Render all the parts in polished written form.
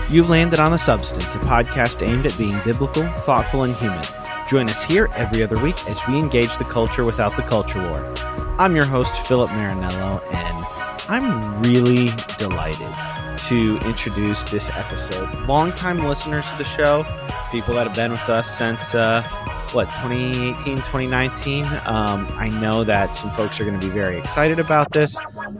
You've landed on The Substance, a podcast aimed at being biblical, thoughtful, and human. Join us here every other week as we engage the culture without the culture war. I'm your host, Philip Marinello, and I'm really delighted to introduce this episode. Longtime listeners to the show, people that have been with us since, 2018, 2019. I know that some folks are going to be very excited about this.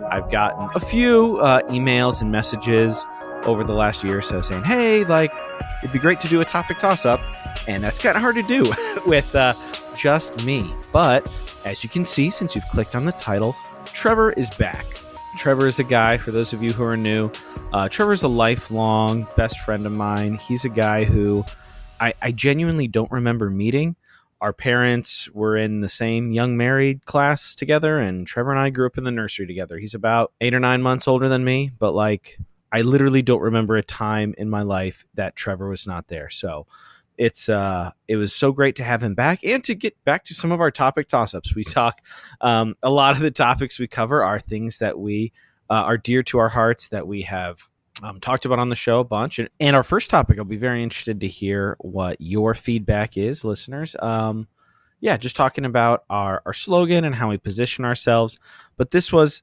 I've gotten a few emails and messages over the last year or so saying, hey, it'd be great to do a topic toss-up, and that's kind of hard to do with just me. But as you can see, since you've clicked on the title, Trevor is back. Trevor is a guy, for those of you who are new, Trevor is a lifelong best friend of mine. He's a guy who I genuinely don't remember meeting. Our parents were in the same young married class together, and Trevor and I grew up in the nursery together. He's about 8 or 9 months older than me, but I literally don't remember a time in my life that Trevor was not there. So it was so great to have him back and to get back to some of our topic toss-ups. We talk, a lot of the topics we cover are things that we are dear to our hearts, that we have talked about on the show a bunch. And our first topic, I'll be very interested to hear what your feedback is, listeners. Just talking about our slogan and how we position ourselves. But this was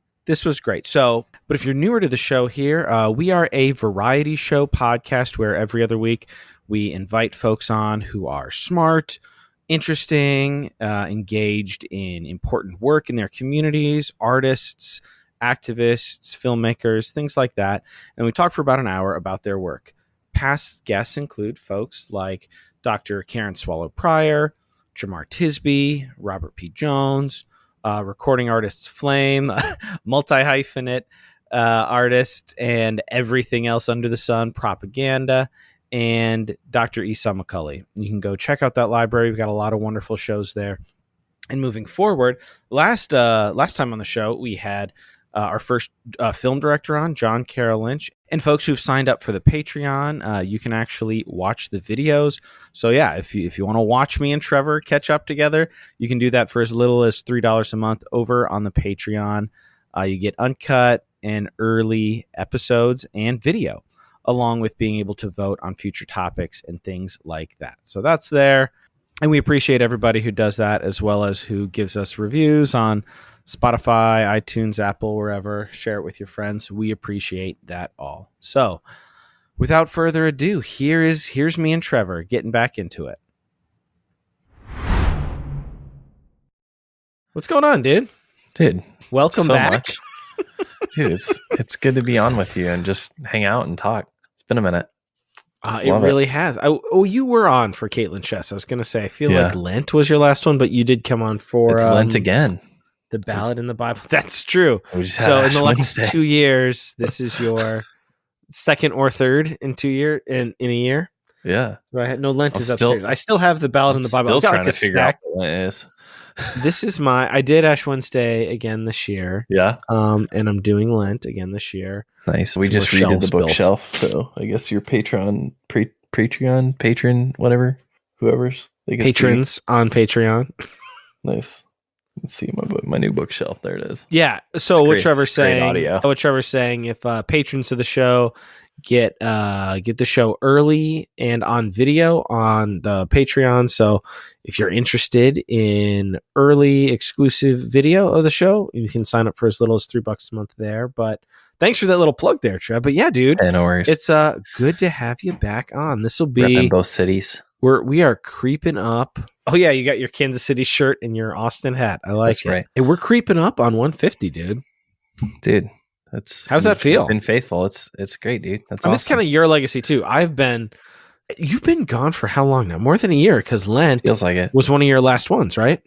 great. So, but if you're newer to the show here, we are a variety show podcast where every other week we invite folks on who are smart, interesting, engaged in important work in their communities, artists, activists, filmmakers, things like that. And we talk for about an hour about their work. Past guests include folks like Dr. Karen Swallow Pryor, Jamar Tisby, Robert P. Jones, recording artists Flame, multi-hyphenate artist, and everything else under the sun, Propaganda, and Dr. Esau McCulley. You can go check out that library. We've got a lot of wonderful shows there. And moving forward, last time on the show, we had our first film director on, John Carroll Lynch. And folks who've signed up for the Patreon, you can actually watch the videos. So yeah, if you want to watch me and Trevor catch up together, you can do that for as little as $3 a month over on the Patreon. You get uncut and early episodes and video, along with being able to vote on future topics and things like that. So that's there. And we appreciate everybody who does that, as well as who gives us reviews on Spotify, iTunes, Apple, wherever. Share it with your friends. We appreciate that all. So without further ado, here's me and Trevor getting back into it. What's going on, dude? Dude, welcome so back. Much. Dude, it's good to be on with you and just hang out and talk. It's been a minute. It really has. You were on for Caitlin Chess. I was going to say, I feel like Lent was your last one, but you did come on for... It's Lent again. The Ballad in the Bible. That's true. So in the last 2 years, this is your second or third in 2 years, in a year? Yeah. Right. No, Lent is upstairs. I still have the Ballad in the Bible. Still trying to figure out what Lent is. This is I did Ash Wednesday again this year. Yeah. And I'm doing Lent again this year. Nice. We just redid the bookshelf. So I guess your patron, whatever, whoever's. Patrons on Patreon. Nice. Let's see my new bookshelf. There it is. Yeah. So what Trevor's saying, if patrons of the show get the show early and on video on the Patreon. So if you're interested in early exclusive video of the show, you can sign up for as little as $3 a month there. But thanks for that little plug there, Trev. But yeah, dude, no worries. It's good to have you back on. This will be repping both cities. We are creeping up. Oh yeah, you got your Kansas City shirt and your Austin hat. I like That's it. Right. Hey, we're creeping up on 150, dude. Dude, how's that feel? Been faithful. It's great, dude. That's awesome. This is kind of your legacy too. You've been gone for how long now? More than a year, because Lent feels like it was one of your last ones, right?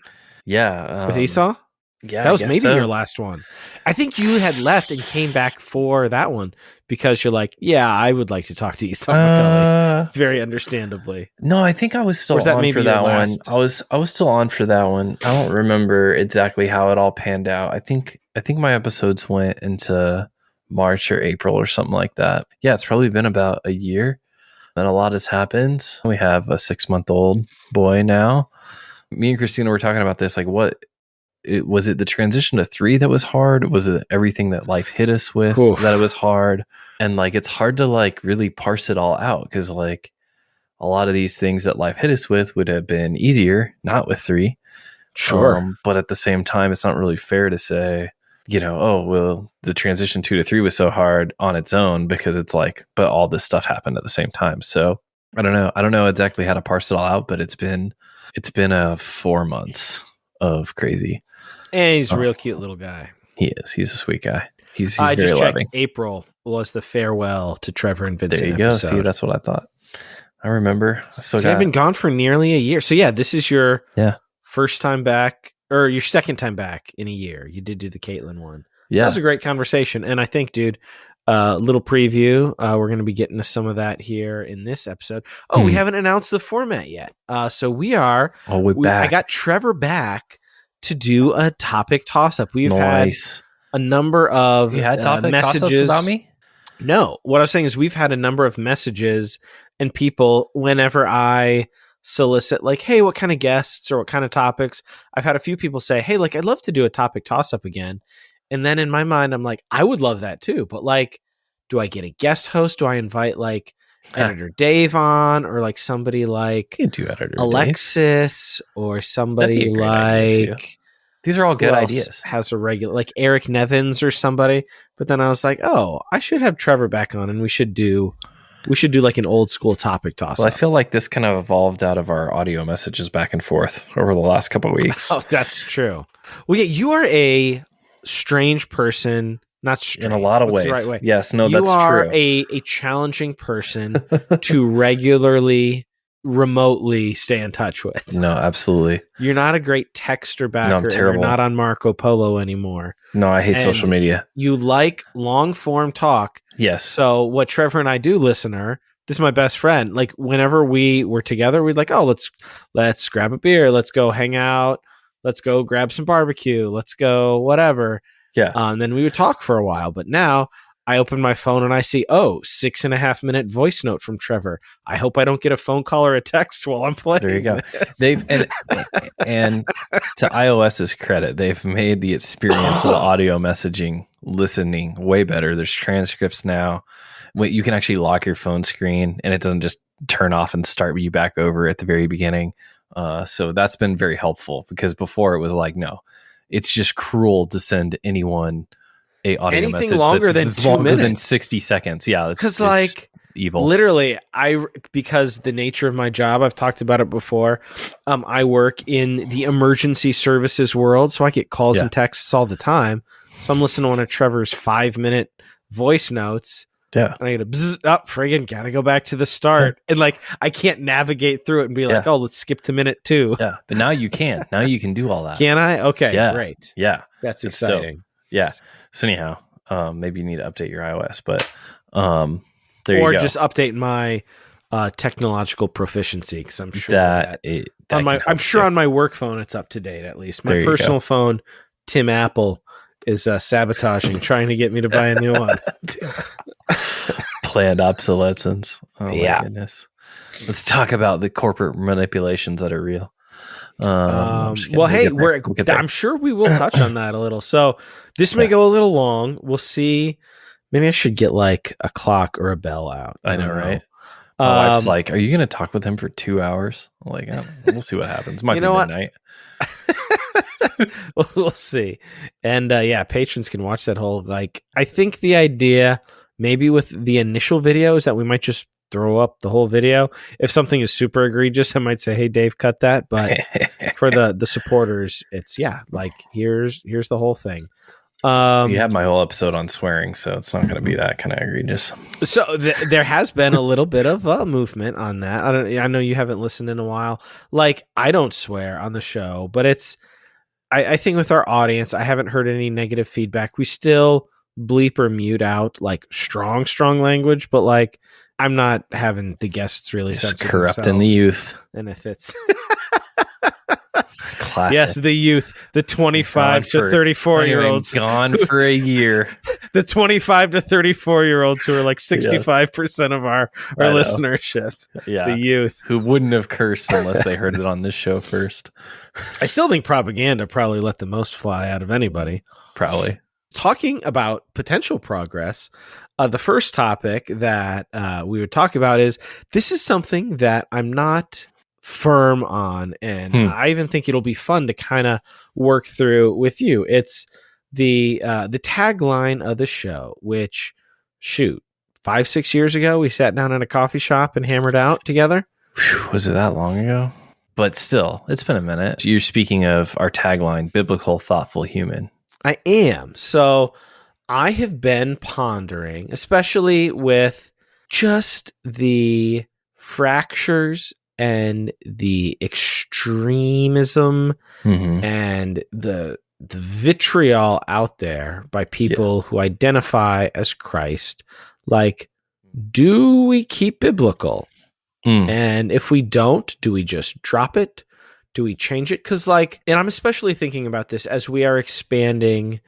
Yeah, with Esau. Yeah, that was maybe your last one. I think you had left and came back for that one because you're like, yeah, I would like to talk to Esau McCulley. Very understandably. No, I think I was still on for that one. I was still on for that one. I don't remember exactly how it all panned out. I think my episodes went into March or April or something like that. Yeah, it's probably been about a year, and a lot has happened. We have a 6-month-old boy now. Me and Christina were talking about this, was it the transition to 3 that was hard? Was it everything that life hit us with that it was hard? And like, it's hard to like really parse it all out because like a lot of these things that life hit us with would have been easier, not with 3. Sure. But at the same time, it's not really fair to say, oh, well, the transition 2 to 3 was so hard on its own because it's like, but all this stuff happened at the same time. So I don't know. I don't know exactly how to parse it all out, but it's been a 4 months of crazy. And he's a real cute little guy. He is. He's a sweet guy. He's I very just checked. loving. April was the farewell to Trevor and Vincent. There you go. Episode. See, that's what I thought. I remember. I've been gone for nearly a year. So yeah, this is your first time back, or your second time back in a year. You did do the Caitlin one. Yeah, that was a great conversation, and I think, dude, little preview. We're going to be getting to some of that here in this episode. Oh, we haven't announced the format yet. So we are. Oh, we're back. I got Trevor back to do a topic toss-up. We've had a number of topic messages toss-ups about me. No, what I was saying is we've had a number of messages and people whenever I solicit like, hey, what kind of guests or what kind of topics? I've had a few people say, hey, like, I'd love to do a topic toss-up again. And then in my mind, I'm like, I would love that too. But like, do I get a guest host? Do I invite like Editor Dave on, or like somebody like Alexis Dave. Or somebody like... These are all good ideas. Has a regular like Eric Nevins or somebody. But then I was like, oh, I should have Trevor back on, and we should do like an old school topic toss. Well, I feel like this kind of evolved out of our audio messages back and forth over the last couple of weeks. Oh, that's true. Well, yeah, you are a strange person. Not strange. In a lot of ways. The right way? Yes, no, that's true. You are a challenging person to regularly, remotely stay in touch with. No, absolutely. You're not a great texter backer. No, I'm terrible. You're not on Marco Polo anymore. No, I hate social media. You like long form talk. Yes. So what Trevor and I do, listener, this is my best friend. Like whenever we were together, we'd like, oh, let's grab a beer. Let's go hang out. Let's go grab some barbecue. Let's go whatever. Yeah. And then we would talk for a while. But now I open my phone and I see, 6.5 minute voice note from Trevor. I hope I don't get a phone call or a text while I'm playing. There you go. This. And to iOS's credit, they've made the experience of the audio messaging listening way better. There's transcripts now. You can actually lock your phone screen and it doesn't just turn off and start you back over at the very beginning. So that's been very helpful, because before it was like, no, it's just cruel to send anyone a audio anything message longer than 2 minutes than 60 seconds. Yeah, because like evil. Literally, because the nature of my job, I've talked about it before. I work in the emergency services world, so I get calls and texts all the time. So I'm listening to one of Trevor's 5-minute voice notes. Yeah, and I get a bzz, friggin' gotta go back to the start, and like I can't navigate through it and be like, oh, let's skip to minute 2. Yeah, but now you can. Now you can do all that. Can I? Okay, great. Yeah, that's exciting. Yeah. So anyhow, maybe you need to update your iOS, but there you go. Or just update my technological proficiency, because I'm sure I'm sure on my work phone it's up to date at least. My personal phone, Tim Apple, is sabotaging, trying to get me to buy a new one. Planned obsolescence. Oh my goodness. Let's talk about the corporate manipulations that are real. Well, hey, I'm sure we will touch on that a little. So this may go a little long. We'll see. Maybe I should get like a clock or a bell out. I know, right? My wife's like, "Are you going to talk with him for 2 hours?" I'm like, we'll see what happens. Might be midnight. We'll see. And patrons can watch that whole, like, I think the idea maybe with the initial video is that we might just throw up the whole video. If something is super egregious, I might say, hey, Dave, cut that. But for the supporters, it's like, here's the whole thing. You have my whole episode on swearing, so it's not going to be that kind of egregious. So there has been a little bit of movement on that. I know you haven't listened in a while. Like, I don't swear on the show, but I think with our audience, I haven't heard any negative feedback. We still bleep or mute out like strong language, but like I'm not having the guests really censor corrupting the youth. And if it's classic. Yes, the youth, the 25 to 34-year-olds gone for a year. The 25 to 34-year-olds who are like 65% of our listenership. Yeah, the youth who wouldn't have cursed unless they heard it on this show first. I still think propaganda probably let the most fly out of anybody. Probably. talking about potential progress, the first topic that we would talk about is this is something that I'm not firm on, and I even think it'll be fun to kind of work through with you. It's the tagline of the show, which, shoot, 5-6 years ago, we sat down in a coffee shop and hammered out together. Whew, was it that long ago? But still, it's been a minute. You're speaking of our tagline, biblical, thoughtful, human. I am. So I have been pondering, especially with just the fractures and the extremism and the vitriol out there by people who identify as Christ. Like, do we keep biblical? And if we don't, do we just drop it? Do we change it? Because, like, and I'm especially thinking about this as we are expanding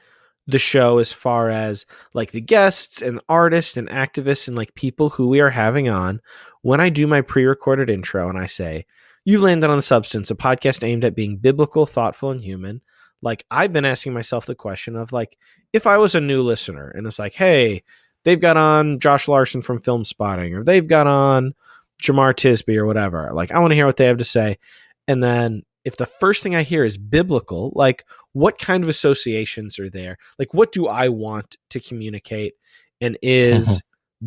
the show as far as like the guests and artists and activists and like people who we are having on. When I do my pre-recorded intro and I say, "You've landed on The Substance, a podcast aimed at being biblical, thoughtful, and human," like, I've been asking myself the question of, like, if I was a new listener and it's like, hey, they've got on Josh Larson from Film Spotting, or they've got on Jamar Tisby or whatever, like, I want to hear what they have to say. And then if the first thing I hear is biblical, like, what kind of associations are there? Like, what do I want to communicate? And is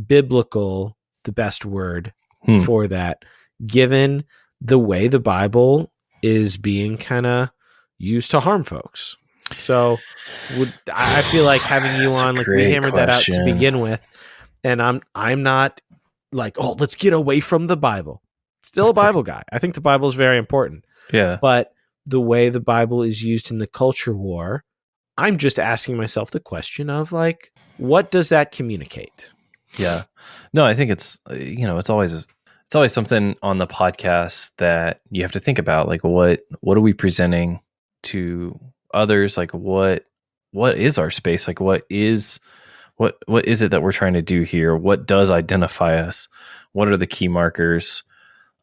biblical the best word for that, given the way the Bible is being kind of used to harm folks? So I feel like having you on, like, we hammered that out to begin with, and I'm not like, oh, let's get away from the Bible. Still a Bible guy. I think the Bible is very important. Yeah. But the way the Bible is used in the culture war, I'm just asking myself the question of, like, what does that communicate? Yeah. No, I think it's, it's always something on the podcast that you have to think about. Like, what are we presenting to others? Like, what is our space? Like, what is it that we're trying to do here? What does identify us? What are the key markers?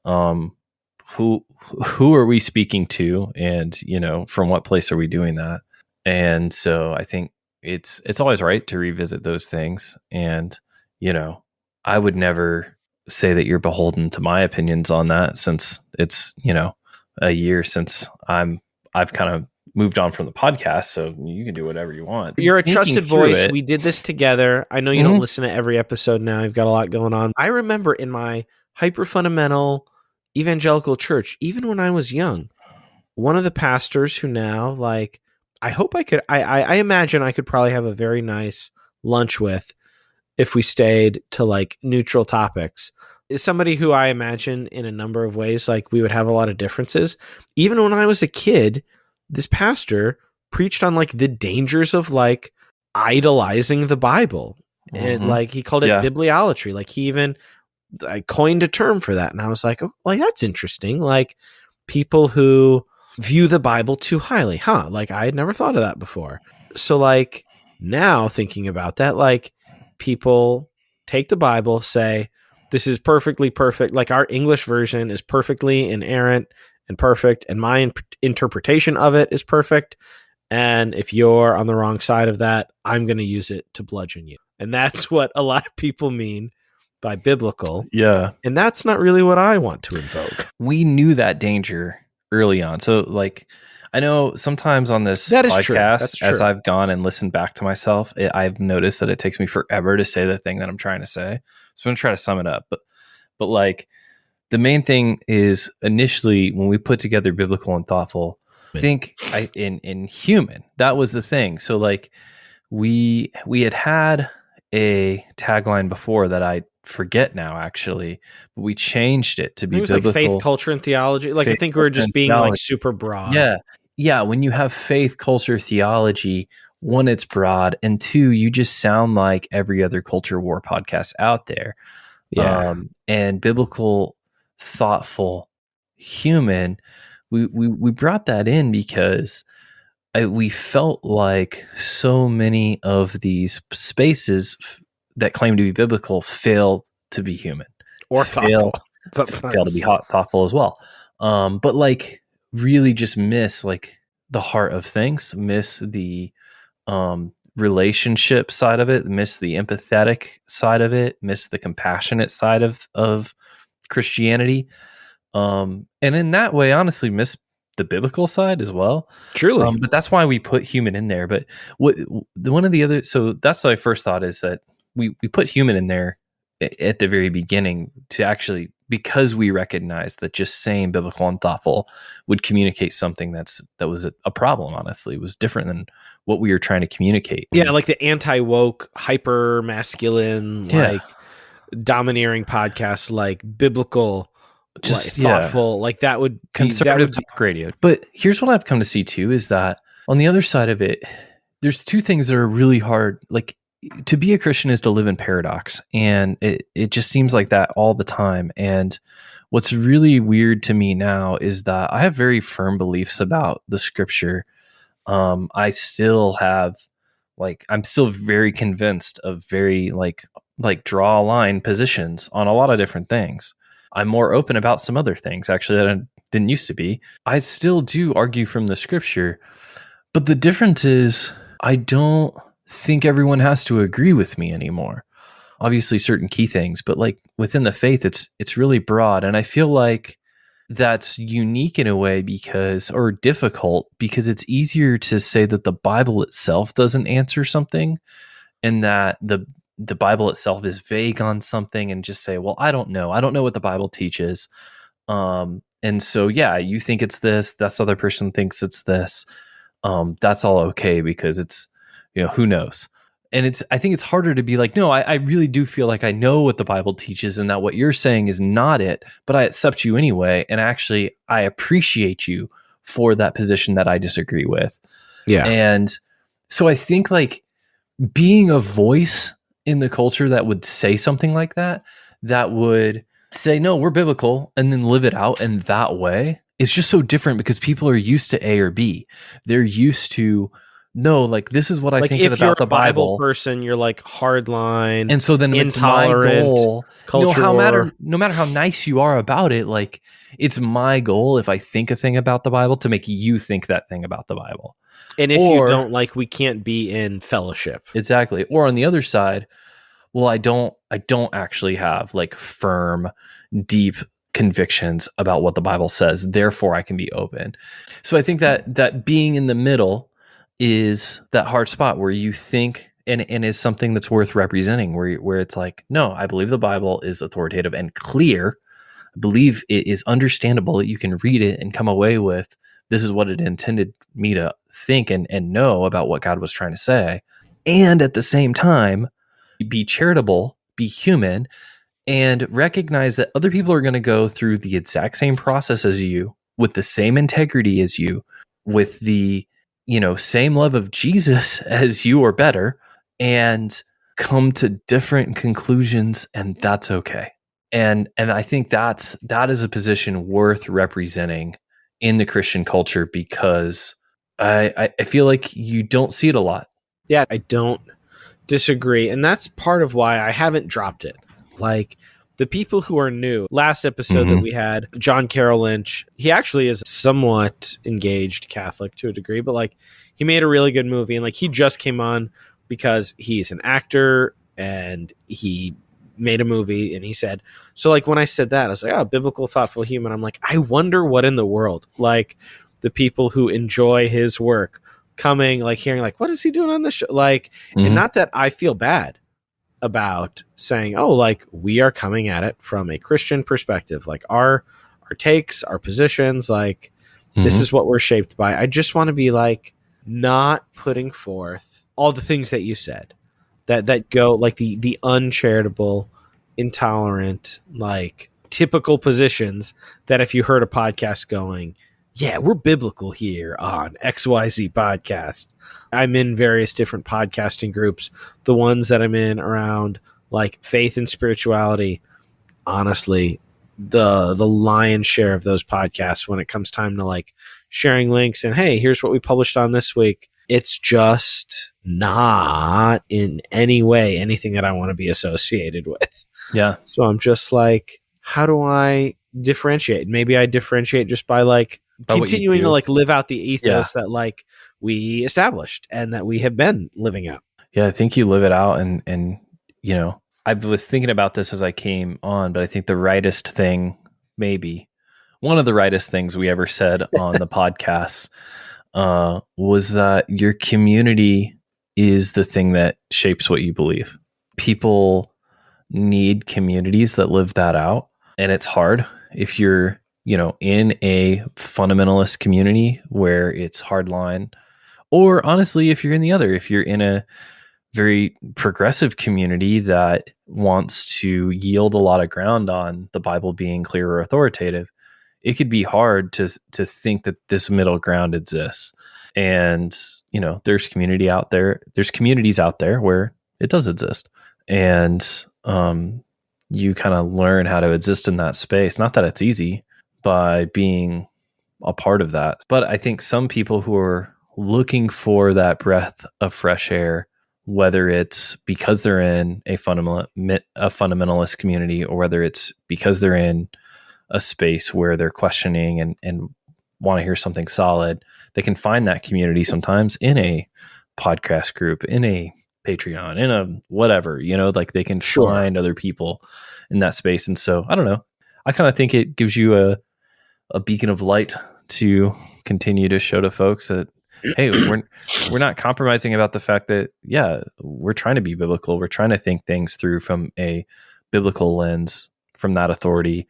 Who are we speaking to? And, from what place are we doing that? And so I think it's always right to revisit those things. And, I would never say that you're beholden to my opinions on that, since it's, a year since I've kind of moved on from the podcast, so you can do whatever you want. You're a trusted voice. We did this together. I know you don't listen to every episode now. You've got a lot going on. I remember in my hyper fundamental evangelical church, even when I was young, one of the pastors who now, like, I imagine I could probably have a very nice lunch with if we stayed to, like, neutral topics, is somebody who I imagine in a number of ways, like, we would have a lot of differences. Even when I was a kid, this pastor preached on, like, the dangers of, like, idolizing the Bible. And, like, he called it bibliolatry. Like, he even coined a term for that. And I was like, oh, like, that's interesting. Like, people who view the Bible too highly. Like, I had never thought of that before. So, like, now thinking about that, like, people take the Bible, say, this is perfectly perfect. Like, our English version is perfectly inerrant and perfect, and my interpretation of it is perfect. And if you're on the wrong side of that, I'm going to use it to bludgeon you. And that's what a lot of people mean by biblical. Yeah. And that's not really what I want to invoke. We knew that danger early on. So, like, I know sometimes on this podcast, as I've gone and listened back to myself, I've noticed that it takes me forever to say the thing that I'm trying to say. So I'm going to try to sum it up. But like, the main thing is, initially when we put together biblical and thoughtful, I think in human, that was the thing. So, like, we had a tagline before that I forget now, actually, but we changed it to be biblical, like faith, culture, and theology. Like, I think we were just being theology, like, super broad. Yeah. When you have faith, culture, theology, one, it's broad, and two, you just sound like every other culture war podcast out there. Yeah. And biblical, thoughtful, human, we brought that in because we felt like so many of these spaces that claim to be biblical fail to be human or thoughtful. Fail to be thoughtful as well. But, like, really just miss, like, the heart of things, miss the relationship side of it, miss the empathetic side of it, miss the compassionate side of Christianity. And in that way, honestly, miss the biblical side as well. Truly. But that's why we put human in there. But one of the other, so that's my first thought, is that we put human in there at the very beginning to actually, because we recognize that just saying biblical and thoughtful would communicate something that was a problem. Honestly, it was different than what we were trying to communicate. Yeah, like the anti-woke, hyper masculine, like domineering podcasts, like biblical, just like, thoughtful, like that would conservative talk radio. But here's what I've come to see too, is that on the other side of it, there's two things that are really hard. Like, to be a Christian is to live in paradox, and it just seems like that all the time. And what's really weird to me now is that I have very firm beliefs about the scripture. I still have, like, I'm still very convinced of very like draw a line positions on a lot of different things. I'm more open about some other things, actually, that I didn't used to be. I still do argue from the scripture, but the difference is I don't think everyone has to agree with me anymore. Obviously certain key things, but like within the faith, it's really broad. And I feel like that's unique in a way or difficult, because it's easier to say that the Bible itself doesn't answer something, and that the Bible itself is vague on something, and just say, well, I don't know what the Bible teaches. And so, yeah, you think it's this, this other person thinks it's this. That's all okay, because it's, who knows? And I think it's harder to be like, no, I really do feel like I know what the Bible teaches, and that what you're saying is not it, but I accept you anyway. And actually, I appreciate you for that position that I disagree with. Yeah. And so I think, like, being a voice in the culture that would say something like that would say, no, we're biblical, and then live it out in that way, is just so different, because people are used to A or B. They're used to, no, like, this is what I think about the Bible. Person, you're like hardline, and so then intolerant, it's my goal. No matter how nice you are about it, like, it's my goal, if I think a thing about the Bible, to make you think that thing about the Bible. And if you don't, like, we can't be in fellowship. Exactly. Or on the other side, well, I don't actually have, like, firm, deep convictions about what the Bible says, therefore I can be open. So I think that being in the middle is that hard spot where you think and is something that's worth representing, where it's like, no, I believe the Bible is authoritative and clear. I believe it is understandable, that you can read it and come away with, this is what it intended me to think and know about what God was trying to say. And at the same time, be charitable, be human, and recognize that other people are going to go through the exact same process as you, with the same integrity as you, with the same love of Jesus as you, or better, and come to different conclusions, and that's okay. And I think that is a position worth representing in the Christian culture, because I feel like you don't see it a lot. Yeah, I don't disagree. And that's part of why I haven't dropped it. Like, the people who are new, last episode that we had, John Carroll Lynch, he actually is somewhat engaged Catholic to a degree, but like, he made a really good movie, and like, he just came on because he's an actor and he made a movie, and he said, so like, when I said that, I was like, oh, biblical, thoughtful human. I'm like, I wonder what in the world, like, the people who enjoy his work coming, like, hearing, like, what is he doing on this show? Like, and not that I feel bad about saying, oh, like, we are coming at it from a Christian perspective, like our takes, our positions, like, this is what we're shaped by. I just want to be like, not putting forth all the things that you said that go, like, the uncharitable, intolerant, like, typical positions that if you heard a podcast going, yeah, we're biblical here on XYZ podcast. I'm in various different podcasting groups. The ones that I'm in around, like, faith and spirituality, honestly, the lion's share of those podcasts, when it comes time to, like, sharing links and, hey, here's what we published on this week, it's just not in any way anything that I want to be associated with. Yeah. So I'm just like, how do I differentiate? Maybe I differentiate just by, like, continuing to, like, live out the ethos that, like, we established and that we have been living out. Yeah, I think you live it out. And you know, I was thinking about this as I came on, but I think the rightest thing, maybe one of the rightest things we ever said on the podcast was that your community is the thing that shapes what you believe. People need communities that live that out. And it's hard if you're, you know, in a fundamentalist community where it's hardline, or honestly, if you're in the other, if you're in a very progressive community that wants to yield a lot of ground on the Bible being clear or authoritative, it could be hard to think that this middle ground exists. And, you know, there's communities out there where it does exist. And you kind of learn how to exist in that space. Not that it's easy, by being a part of that. But I think some people who are looking for that breath of fresh air, whether it's because they're in a fundamentalist community, or whether it's because they're in a space where they're questioning and want to hear something solid, they can find that community sometimes in a podcast group, in a Patreon, in a whatever, you know, like they can find other people in that space. And so I don't know, I kind of think it gives you a beacon of light to continue to show to folks that, hey, we're not compromising about the fact that, yeah, we're trying to be biblical. We're trying to think things through from a biblical lens, from that authority,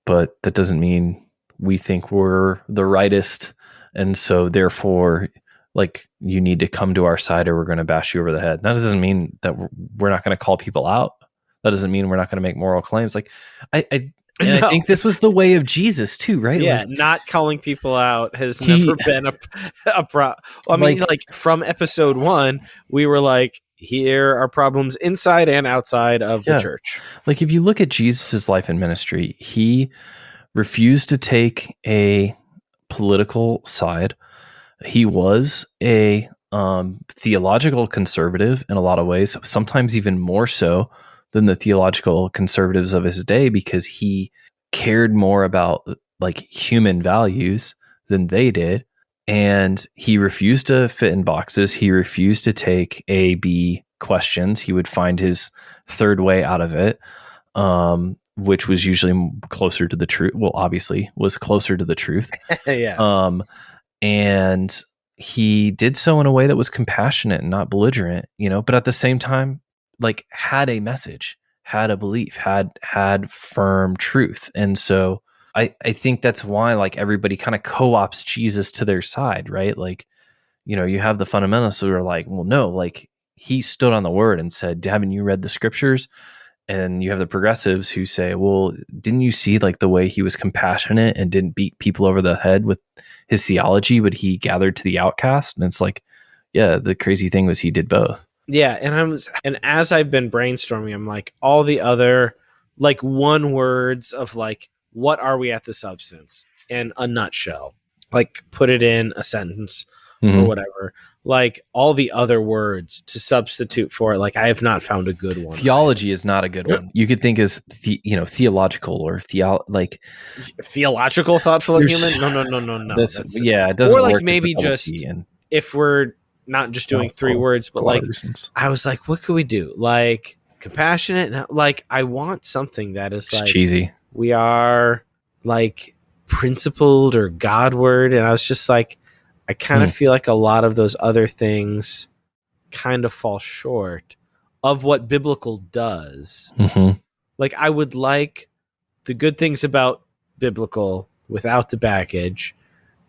but that doesn't mean we think we're the rightest. And so therefore, like, you need to come to our side or we're going to bash you over the head. That doesn't mean that we're not going to call people out. That doesn't mean we're not going to make moral claims. Like I think this was the way of Jesus too, right? Yeah, like, not calling people out has never been a problem. I mean, like from episode 1, we were like, here are problems inside and outside of the church. Like, if you look at Jesus's life and ministry, he refused to take a political side. He was a theological conservative in a lot of ways, sometimes even more so than the theological conservatives of his day, because he cared more about like human values than they did. And he refused to fit in boxes. He refused to take A/B questions. He would find his third way out of it, which was usually closer to the truth. Well, obviously was closer to the truth. Yeah. And he did so in a way that was compassionate and not belligerent, you know, but at the same time, like, had a message, had a belief, had firm truth. And so I think that's why, like, everybody kind of co-ops Jesus to their side, right? Like, you know, you have the fundamentalists who are like, well, no, like, he stood on the word and said, haven't you read the scriptures? And you have the progressives who say, well, didn't you see like the way he was compassionate and didn't beat people over the head with his theology, but he gathered to the outcast? And it's like, yeah, the crazy thing was he did both. Yeah. And as I've been brainstorming, I'm like, all the other like one words of like, what are we at the substance in a nutshell? Like, put it in a sentence or whatever. Like, all the other words to substitute for it, like, I have not found a good one. Theology is not a good one. You could think as theological or theological, thoughtful, and human. No. It doesn't. Or like work maybe just if we're not just doing 3 words, but like I was like, what could we do? Like, compassionate. Like, I want something that is like cheesy. We are like principled or Godward, and I was just like, I kind of feel like a lot of those other things kind of fall short of what biblical does. Like, I would like the good things about biblical without the baggage.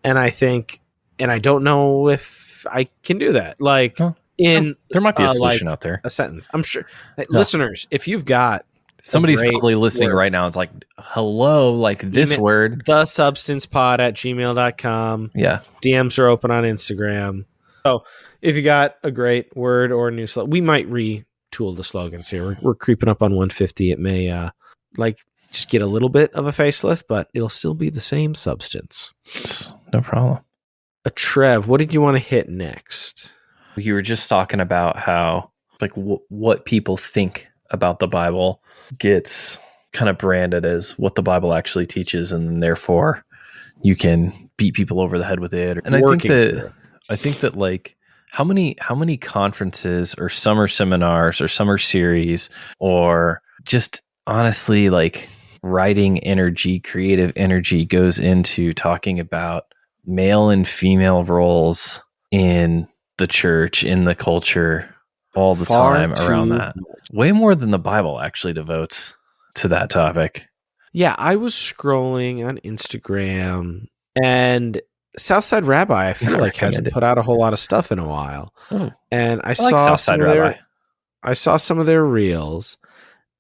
And I think, and I don't know if I can do that. Like, there might be a solution out there. A sentence. I'm sure. Listeners, if you've got somebody's probably listening right now. It's like, hello, like this email, word. thesubstancepod@gmail.com. Yeah. DMs are open on Instagram. So if you got a great word or a new slogan, we might retool the slogans here. We're creeping up on 150. It may just get a little bit of a facelift, but it'll still be the same substance. No problem. Trev, what did you want to hit next? You were just talking about how like what people think about the Bible gets kind of branded as what the Bible actually teaches, and therefore you can beat people over the head with it. And I think that I think that like how many conferences or summer seminars or summer series or just honestly like writing energy, creative energy goes into talking about male and female roles in the church, in the culture, all the time around that. Way more than the Bible actually devotes to that topic. Yeah, I was scrolling on Instagram, and Southside Rabbi, I feel like, hasn't put out a whole lot of stuff in a while. Oh, and I saw some of their, I saw some of their reels,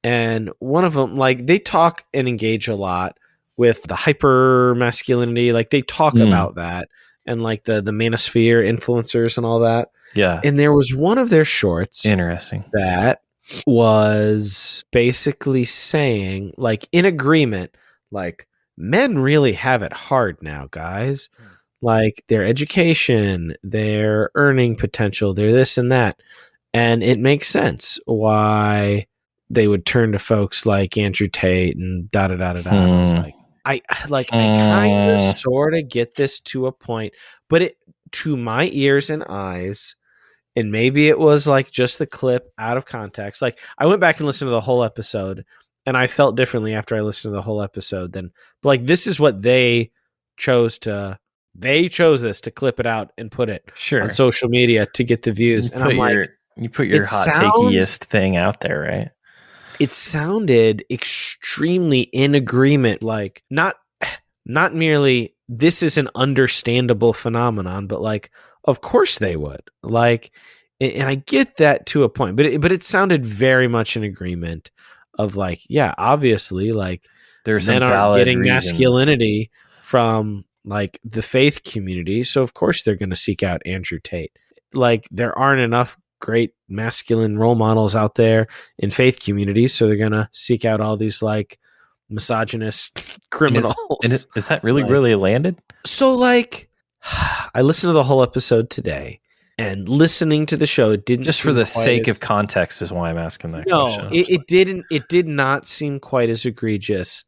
and one of them, like, they talk and engage a lot with the hyper masculinity. Like, they talk about that and like the manosphere influencers and all that. Yeah. And there was one of their shorts, interesting, that was basically saying, like, in agreement, like, men really have it hard now, guys. Like, their education, their earning potential, their this and that. And it makes sense why they would turn to folks like Andrew Tate and da-da-da-da-da. I was like, I kind of sort of get this to a point, but it, to my ears and eyes, and maybe it was like just the clip out of context. Like, I went back and listened to the whole episode, and I felt differently after I listened to the whole episode. But like, this is what they chose this to clip it out and put it on social media to get the views. And I'm like, you put your hot takeiest thing out there, right? It sounded extremely in agreement, like not merely this is an understandable phenomenon, but like, of course they would. Like, and I get that to a point, but it sounded very much in agreement of like, yeah, obviously, like, there's men aren't getting reasons. Masculinity from like the faith community, so of course they're going to seek out Andrew Tate. Like, there aren't enough great masculine role models out there in faith communities, so they're going to seek out all these like misogynist criminals. Is that really landed? So like, I listened to the whole episode today, and listening to the show, it didn't just for the sake of context is why I'm asking that question. It did not seem quite as egregious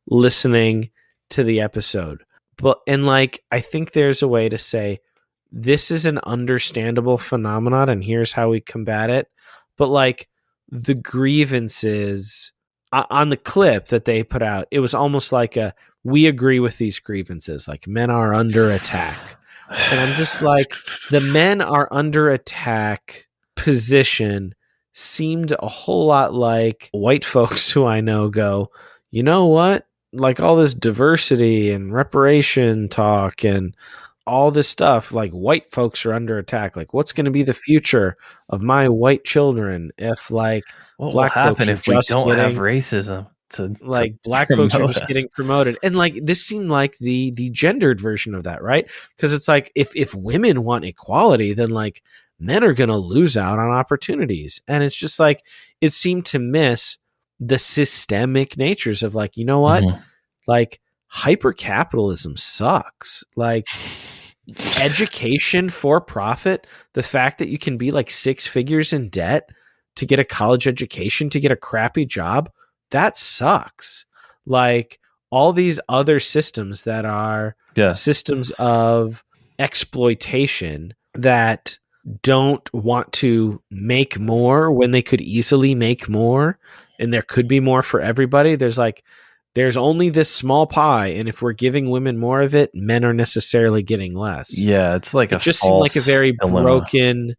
listening to the episode. But, and like, I think there's a way to say this is an understandable phenomenon and here's how we combat it. But like, the grievances on the clip that they put out, it was almost like we agree with these grievances, like men are under attack. And I'm just like, the men are under attack position seemed a whole lot like white folks who I know go, you know what? Like, all this diversity and reparation talk and all this stuff, like, white folks are under attack. Like, what's going to be the future of my white children if like what black will happen folks if we don't have racism? Like, black folks are just getting promoted. And like, this seemed like the gendered version of that, right? Because it's like, if women want equality, then like men are going to lose out on opportunities. And it's just like, it seemed to miss the systemic natures of like, you know what? Like, hyper capitalism sucks. Like, education for profit, the fact that you can be like 6 figures in debt to get a college education, to get a crappy job, that sucks. Like, all these other systems that are systems of exploitation that don't want to make more when they could easily make more, and there could be more for everybody. There's only this small pie, and if we're giving women more of it, men are necessarily getting less. Yeah, it's like it just seemed like a very dilemma. broken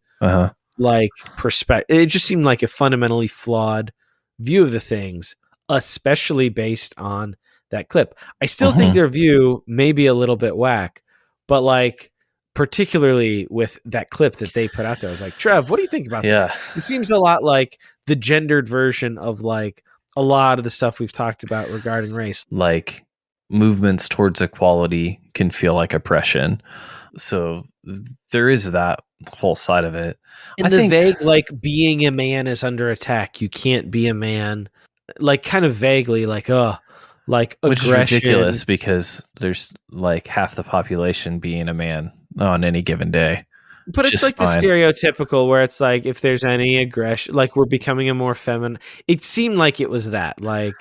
like perspective. It just seemed like a fundamentally flawed view of the things, especially based on that clip. I still think their view may be a little bit whack, but like, particularly with that clip that they put out there, I was like, Trev, what do you think about this? It seems a lot like the gendered version of like a lot of the stuff we've talked about regarding race. Like, movements towards equality can feel like oppression. So there is that whole side of it. And the vague, like, being a man is under attack. You can't be a man. Like, kind of vaguely, like, like which aggression. Is ridiculous because there's like half the population being a man on any given day. But it's like the stereotypical where it's like, if there's any aggression, like, we're becoming a more feminine. It seemed like it was that, like,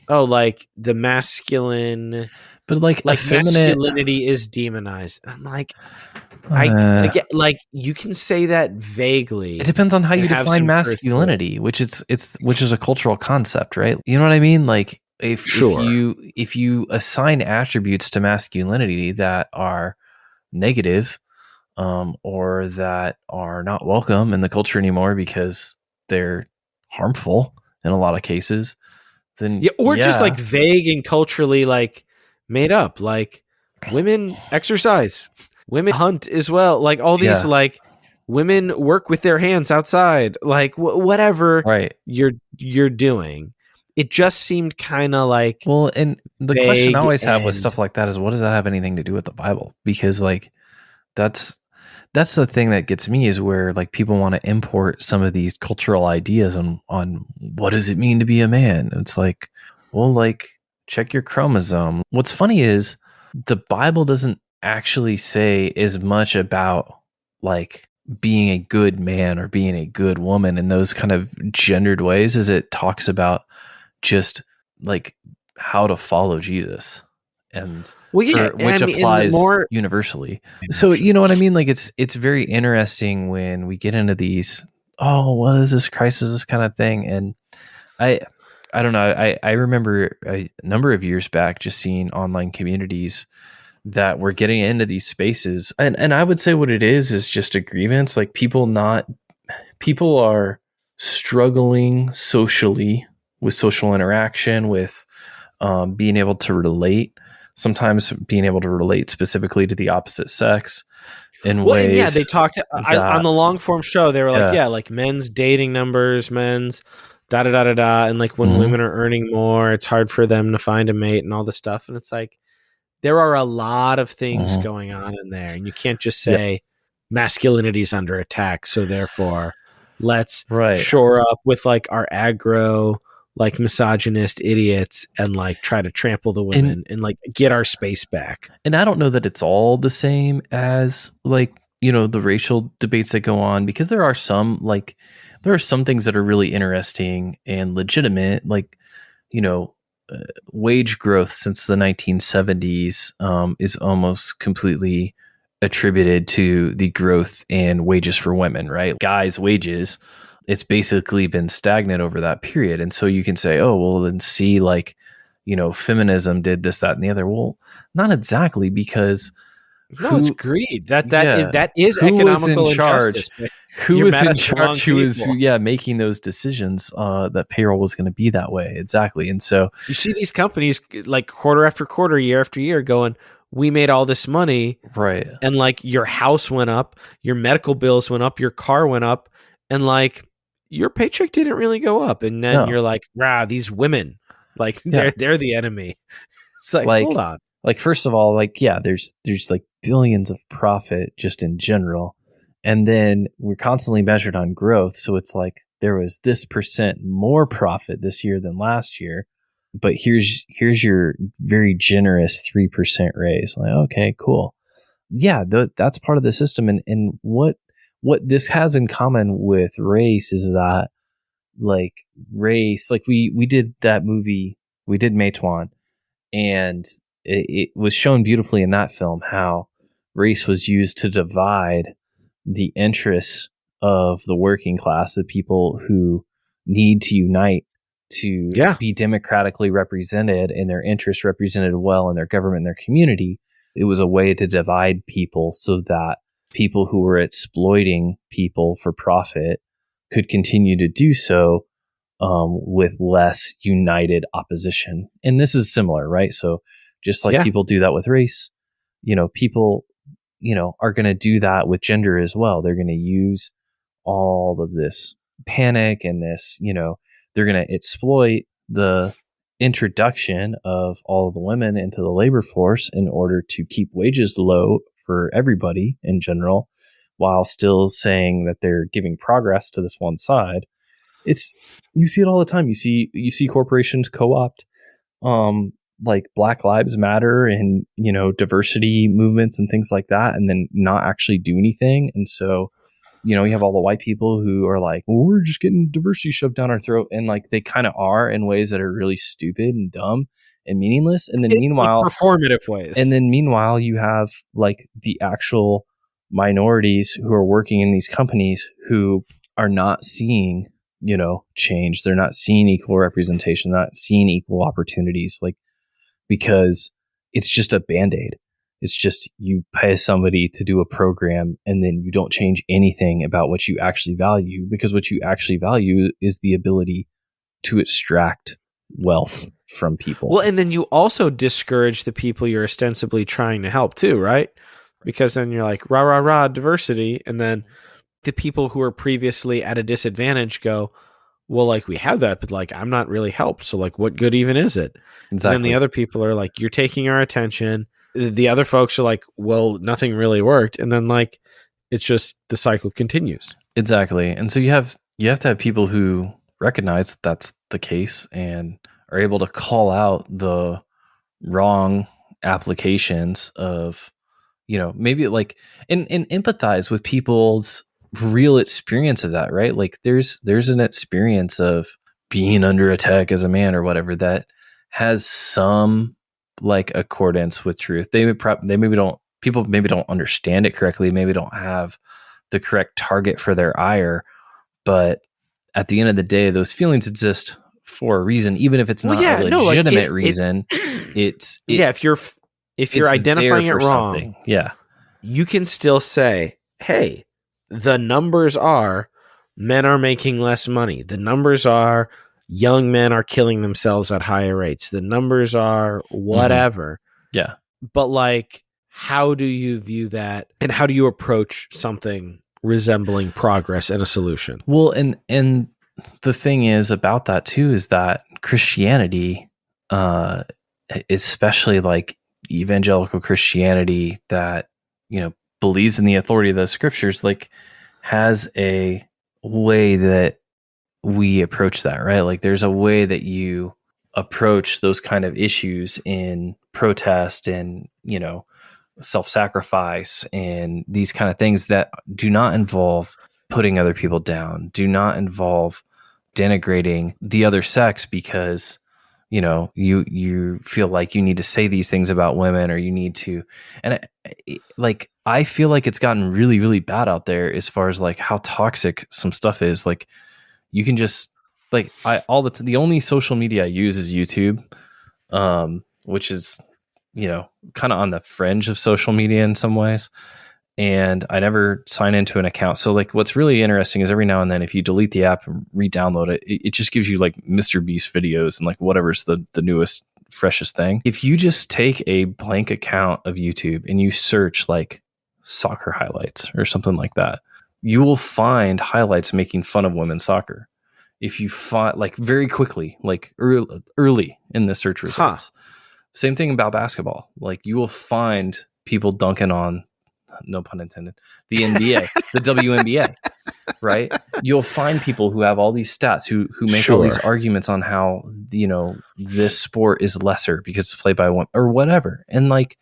like the masculine, but like masculinity is demonized. And I'm like, I get, like, you can say that vaguely. It depends on how you define masculinity, which is a cultural concept, right? You know what I mean? Like if you assign attributes to masculinity that are negative, or that are not welcome in the culture anymore because they're harmful in a lot of cases, then just like vague and culturally like made up, like women exercise, women hunt as well, like all these like women work with their hands outside, like whatever you're doing. It just seemed kind of like, well, and the question I always have with stuff like that is, what does that have anything to do with the Bible? Because like that's the thing that gets me, is where like people want to import some of these cultural ideas on what does it mean to be a man. It's like, well, like check your chromosome. What's funny is the Bible doesn't actually say as much about like being a good man or being a good woman in those kind of gendered ways as it talks about just like how to follow Jesus. And which applies more universally. So you know what I mean? Like it's very interesting when we get into these, what is this crisis, this kind of thing. And I don't know. I remember a number of years back just seeing online communities that were getting into these spaces. And I would say what it is just a grievance. Like people are struggling socially with social interaction, with being able to relate. Sometimes being able to relate specifically to the opposite sex in ways. Yeah, they talked on the long form show. They were like, like men's dating numbers, men's da da da da da, and like when women are earning more, it's hard for them to find a mate and all this stuff. And it's like there are a lot of things going on in there, and you can't just say masculinity is under attack, so therefore let's shore up with like our aggro, like misogynist idiots and like try to trample the women and like get our space back. And I don't know that it's all the same as like, you know, the racial debates that go on, because there are some things that are really interesting and legitimate, like, you know, wage growth since the 1970s is almost completely attributed to the growth in wages for women, right? Guys' wages, it's basically been stagnant over that period. And so you can say, oh, well, then see, like, you know, feminism did this, that, and the other. Well, not exactly, because it's greed. That is economical injustice. Who was in charge? Who was making those decisions that payroll was going to be that way? Exactly. And so you see these companies like quarter after quarter, year after year going, we made all this money. Right. And like your house went up, your medical bills went up, your car went up, and like your paycheck didn't really go up. And then you're like, these women, like they're the enemy. It's like, hold on. Like, first of all, like, there's like billions of profit just in general. And then we're constantly measured on growth. So it's like there was this % more profit this year than last year. But here's your very generous 3% raise. Like, okay, cool. Yeah, that's part of the system. And what this has in common with race is that, like, race, like we did that movie, we did Matewan, and it was shown beautifully in that film how race was used to divide the interests of the working class, the people who need to unite to be democratically represented and their interests represented well in their government and their community. It was a way to divide people so that people who were exploiting people for profit could continue to do so with less united opposition. And this is similar, right? So just like people do that with race, you know, people, you know, are going to do that with gender as well. They're going to use all of this panic and this, you know, they're going to exploit the introduction of all of the women into the labor force in order to keep wages low for everybody in general, while still saying that they're giving progress to this one side. You see it all the time. You see corporations co-opt like Black Lives Matter and, you know, diversity movements and things like that, and then not actually do anything. And so, you know, you have all the white people who are like, well, we're just getting diversity shoved down our throat. And like, they kind of are in ways that are really stupid and dumb and meaningless. And then meanwhile, performative ways. And then meanwhile, you have like the actual minorities who are working in these companies who are not seeing, change. They're not seeing equal representation, not seeing equal opportunities, like, because it's just a Band-Aid. It's just you pay somebody to do a program and then you don't change anything about what you actually value, because what you actually value is the ability to extract wealth from people. Well, and then you also discourage the people you're ostensibly trying to help too, right? Because then you're like, rah, rah, rah, diversity. And then the people who are previously at a disadvantage go, well, like, we have that, but like, I'm not really helped. So like, what good even is it? Exactly. And then the other people are like, you're taking our attention. The other folks are like, well, nothing really worked. And then like, it's just the cycle continues. Exactly. And so you have to have people who recognize that that's the case and are able to call out the wrong applications of, maybe like, and empathize with people's real experience of that, right? Like there's an experience of being under attack as a man or whatever that has some like accordance with truth. People maybe don't understand it correctly, maybe don't have the correct target for their ire, but at the end of the day, those feelings exist for a reason, even if it's not a legitimate reason. If you're identifying it wrong, something. Yeah, you can still say, hey, the numbers are men are making less money. The numbers are young men are killing themselves at higher rates. The numbers are whatever. Mm-hmm. Yeah. But like, how do you view that? And how do you approach something resembling progress and a solution? Well, and the thing is about that too, is that Christianity, especially like evangelical Christianity that, believes in the authority of the scriptures, like has a way that we approach that, right? Like there's a way that you approach those kind of issues in protest and, self-sacrifice and these kind of things that do not involve putting other people down, do not involve denigrating the other sex because, you feel like you need to say these things about women, or you need to, and I feel like it's gotten really, really bad out there as far as like how toxic some stuff is. Like you can just like, the only social media I use is YouTube, which is, kind of on the fringe of social media in some ways. And I never sign into an account. So like what's really interesting is every now and then, if you delete the app and re-download it, it just gives you like Mr. Beast videos and like whatever's the newest, freshest thing. If you just take a blank account of YouTube and you search like soccer highlights or something like that, you will find highlights making fun of women's soccer. If you find like very quickly, like early in the search results. Same thing about basketball. Like you will find people dunking on, no pun intended, the NBA, the WNBA, right? You'll find people who have all these stats who make all these arguments on how, this sport is lesser because it's played by one or whatever. And like,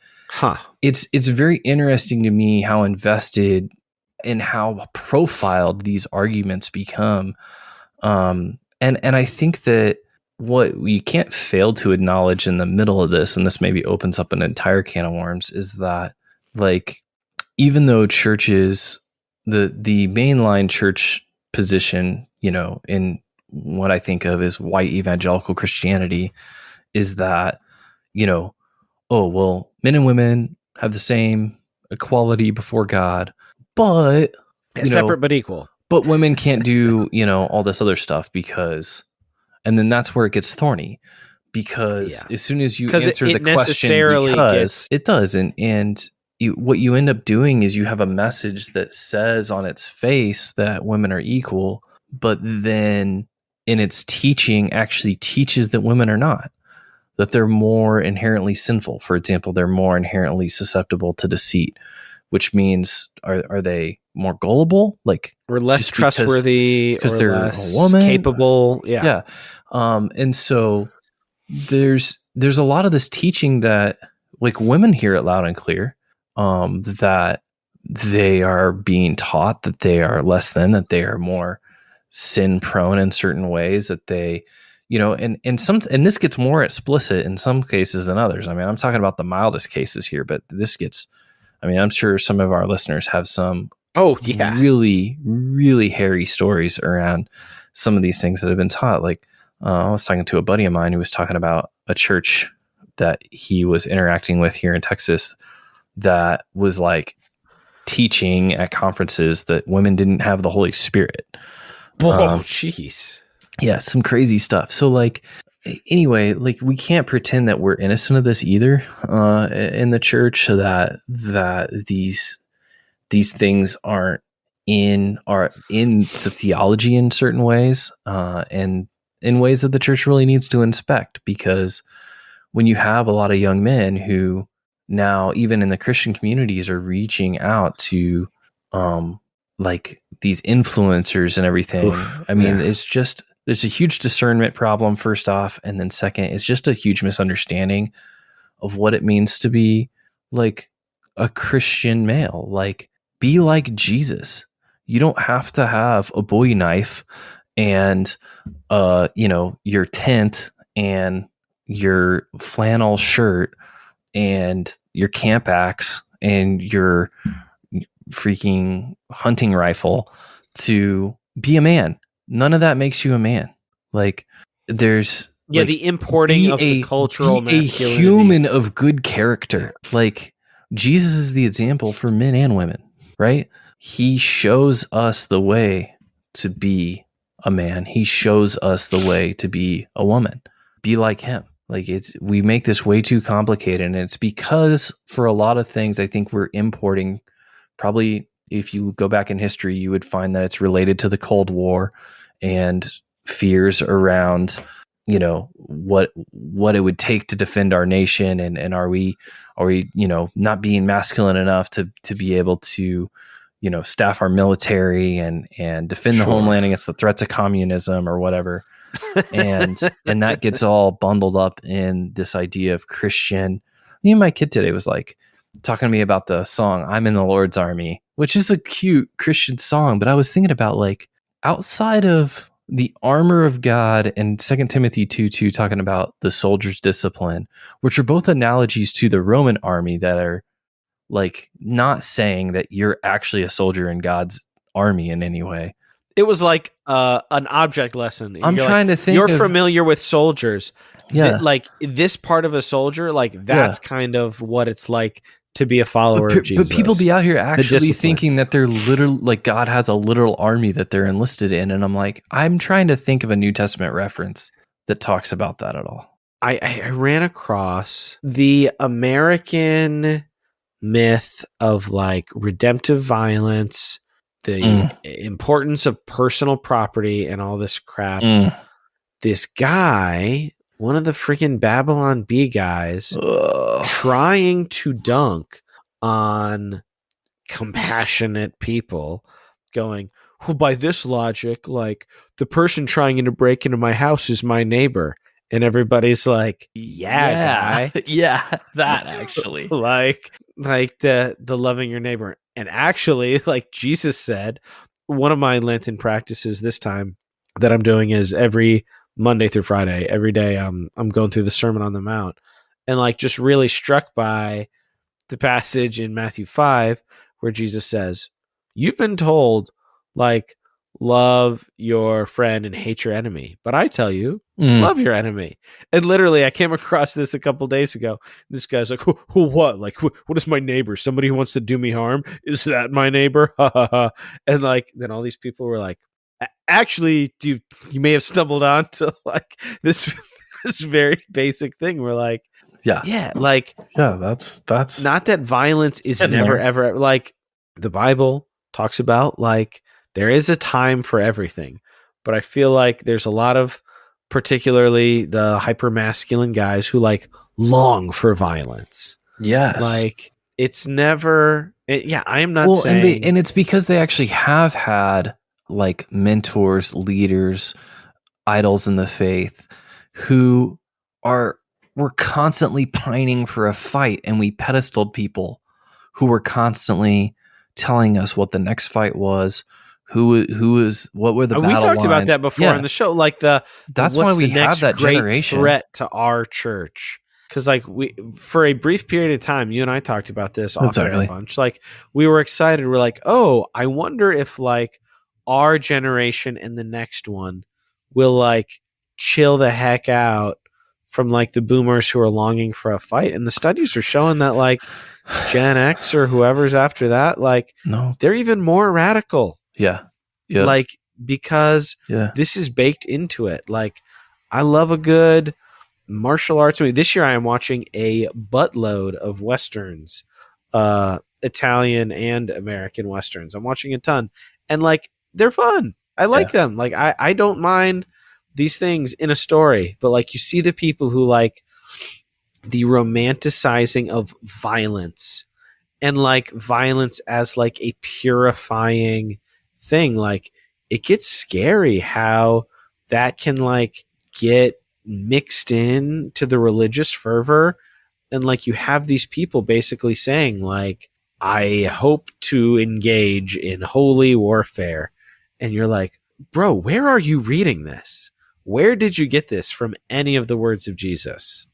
it's very interesting to me how invested and how profiled these arguments become. And I think that what we can't fail to acknowledge in the middle of this, and this maybe opens up an entire can of worms, is that like, even though churches, the mainline church position, in what I think of as white evangelical Christianity, is that, oh, well, men and women have the same equality before God, but separate but equal. But women can't do, all this other stuff because, and then that's where it gets thorny, because as soon as you answer the question, because it does, and what you end up doing is you have a message that says on its face that women are equal, but then in its teaching actually teaches that women are not, that they're more inherently sinful. For example, they're more inherently susceptible to deceit, which means are they more gullible, like, or less trustworthy, because or they're less a woman, capable? Yeah. And so there's a lot of this teaching that like women hear it loud and clear, that they are being taught that they are less than, that they are more sin prone in certain ways, that they, and this gets more explicit in some cases than others. I mean, I'm talking about the mildest cases here, but this gets, I mean, I'm sure some of our listeners have some really, really hairy stories around some of these things that have been taught. Like I was talking to a buddy of mine who was talking about a church that he was interacting with here in Texas that was like teaching at conferences that women didn't have the Holy Spirit. Oh, jeez. Yeah, some crazy stuff. So like, anyway, like we can't pretend that we're innocent of this either in the church, so that these things are in the theology in certain ways, and in ways that the church really needs to inspect. Because when you have a lot of young men who now, even in the Christian communities, are reaching out to like these influencers and everything. I mean, it's just, there's a huge discernment problem, first off. And then second, it's just a huge misunderstanding of what it means to be like a Christian male. Like, be like Jesus. You don't have to have a Bowie knife and, your tent and your flannel shirt and your camp axe and your freaking hunting rifle to be a man. None of that makes you a man. Like, there's the importing of the cultural masculinity. A human of good character. Like, Jesus is the example for men and women, right? He shows us the way to be a man. He shows us the way to be a woman. Be like him. Like, we make this way too complicated, and it's because for a lot of things, I think we're importing. Probably, if you go back in history, you would find that it's related to the Cold War and fears around, what it would take to defend our nation, and are we not being masculine enough to be able to staff our military and defend the homeland against the threats of communism or whatever. and that gets all bundled up in this idea of Christian. My kid today was like talking to me about the song "I'm in the Lord's Army," which is a cute Christian song, but I was thinking about, like, outside of the armor of God and 2 Timothy 2:2 talking about the soldier's discipline, which are both analogies to the Roman army that are like not saying that you're actually a soldier in God's army in any way. It was like an object lesson. I'm trying to think. You're familiar with soldiers. Yeah. Like, this part of a soldier, like, that's kind of what it's like to be a follower of Jesus. But people be out here actually thinking that they're literal, like God has a literal army that they're enlisted in. And I'm like, I'm trying to think of a New Testament reference that talks about that at all. I ran across the American myth of like redemptive violence, the importance of personal property and all this crap. This guy, one of the freaking Babylon Bee guys, trying to dunk on compassionate people, going, well, by this logic, like, the person trying to break into my house is my neighbor. And everybody's like, yeah, guy. Yeah, that actually. like the loving your neighbor. And actually, like Jesus said, one of my Lenten practices this time that I'm doing is every Monday through Friday, every day I'm going through the Sermon on the Mount, and like just really struck by the passage in Matthew 5 where Jesus says, you've been told, like, love your friend and hate your enemy. But I tell you, love your enemy. And literally, I came across this a couple days ago. This guy's like, what? Like, what is my neighbor? Somebody who wants to do me harm? Is that my neighbor? And like, then all these people were like, actually, you may have stumbled onto like this very basic thing. We're like, that's not that violence is never, ever, like, the Bible talks about, like, there is a time for everything, but I feel like there's a lot of, particularly the hyper-masculine guys who like long for violence. Yes. Like, it's never, I am not saying. And it's because they actually have had like mentors, leaders, idols in the faith who were constantly pining for a fight, and we pedestaled people who were constantly telling us what the next fight was. Who is what were the battle lines? We talked about that before on the show. Like, that's why we have that great generation threat to our church, because like for a brief period of time, you and I talked about this off air a bunch. Like we were excited. We're like, oh, I wonder if like our generation and the next one will like chill the heck out from like the boomers who are longing for a fight. And the studies are showing that like Gen X or whoever's after that, like they're even more radical. Yeah. Like because this is baked into it. Like I love a good martial arts movie. This year I am watching a buttload of Westerns, Italian and American Westerns. I'm watching a ton. And like they're fun. I like them. Like I don't mind these things in a story, but like you see the people who like the romanticizing of violence and like violence as like a purifying thing. Like it gets scary how that can like get mixed in to the religious fervor. And like you have these people basically saying like, I hope to engage in holy warfare. And you're like, bro, where are you reading this? Where did you get this from any of the words of Jesus?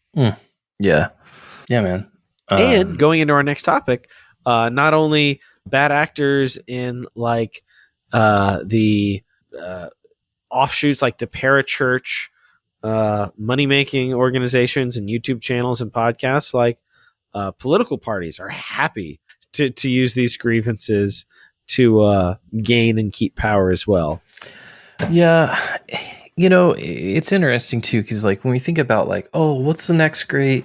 Yeah, man. And going into our next topic, not only bad actors in like the offshoots, like the parachurch, money-making organizations and YouTube channels and podcasts, like political parties are happy to use these grievances to gain and keep power as well. Yeah. You know, it's interesting too, because like when we think about like, oh, what's the next great,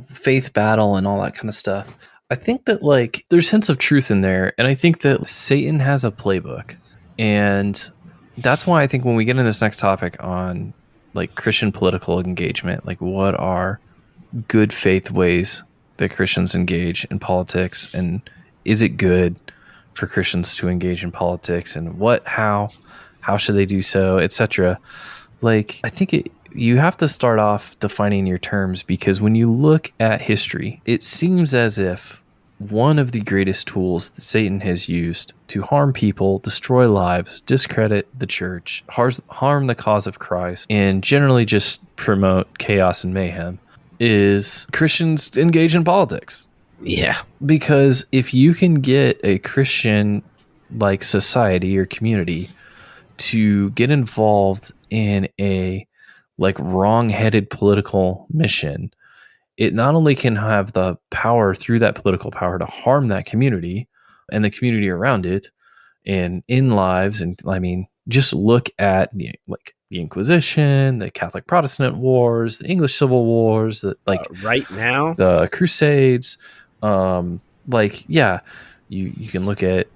faith battle and all that kind of stuff, I think that like there's hints of truth in there. And I think that Satan has a playbook. And that's why I think when we get in this next topic on like Christian political engagement, like what are good faith ways that Christians engage in politics, and is it good for Christians to engage in politics, and how should they do so, etc. Like, I think you have to start off defining your terms, because when you look at history, it seems as if one of the greatest tools that Satan has used to harm people, destroy lives, discredit the church, harm the cause of Christ, and generally just promote chaos and mayhem is Christians engage in politics. Yeah. Because if you can get a Christian like society or community to get involved in a like wrong-headed political mission, it not only can have the power through that political power to harm that community and the community around it and in lives. And I mean, just look at the Inquisition, the Catholic Protestant Wars, the English Civil Wars, right now, the Crusades. You can look at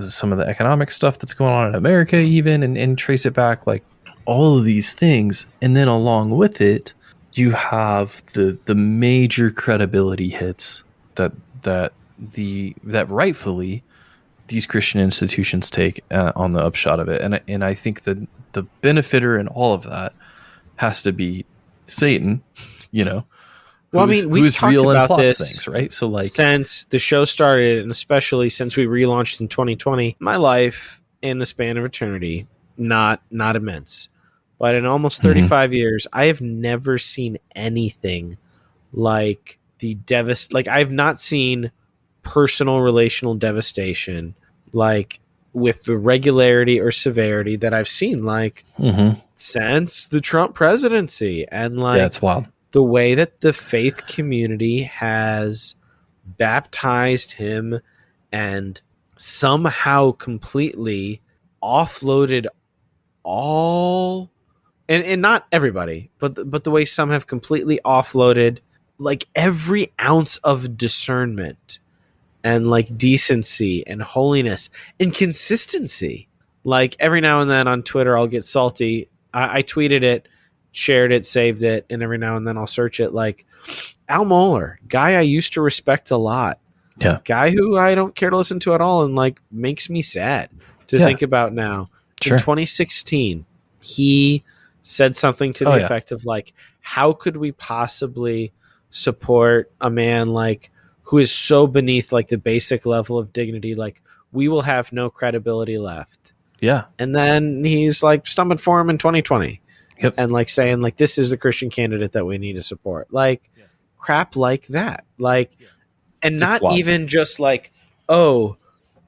some of the economic stuff that's going on in America even and trace it back, like all of these things. And then along with it, you have the major credibility hits that rightfully these Christian institutions take on the upshot of it. And I think that the benefiter in all of that has to be Satan, Well, I mean, we've talked about this things, right? So, like, since the show started, and especially since we relaunched in 2020, my life in the span of eternity, not immense, but in almost 35 years, I have never seen anything like I've not seen personal relational devastation like with the regularity or severity that I've seen since the Trump presidency. And it's wild. The way that the faith community has baptized him and somehow completely offloaded all, and not everybody, but the way some have completely offloaded like every ounce of discernment and like decency and holiness and consistency. Like every now and then on Twitter, I'll get salty. I tweeted it, shared it, saved it, and every now and then I'll search it. Like Al Mohler, guy I used to respect a lot, guy who I don't care to listen to at all, and like makes me sad to think about now. Sure. In 2016, he said something to the effect of like, how could we possibly support a man like who is so beneath like the basic level of dignity? Like, we will have no credibility left. Yeah. And then he's like stumping for him in 2020. Yep. And like saying like, this is the Christian candidate that we need to support. Like, crap like that. Like, and not even just like, oh,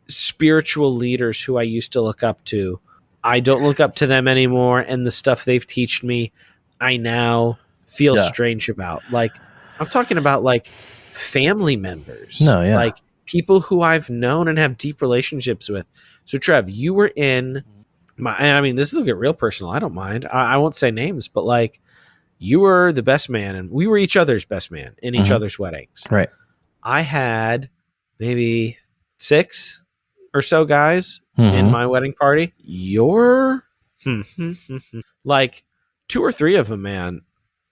spiritual leaders who I used to look up to. I don't look up to them anymore, and the stuff they've taught me, I now feel strange about. Like, I'm talking about like family members. Like people who I've known and have deep relationships with. So Trev, you were in I mean, this will get real personal. I don't mind. I won't say names, but like, you were the best man, and we were each other's best man in each other's weddings. Right. I had maybe 6 or so guys in my wedding party. You're like 2 or 3 of them, man.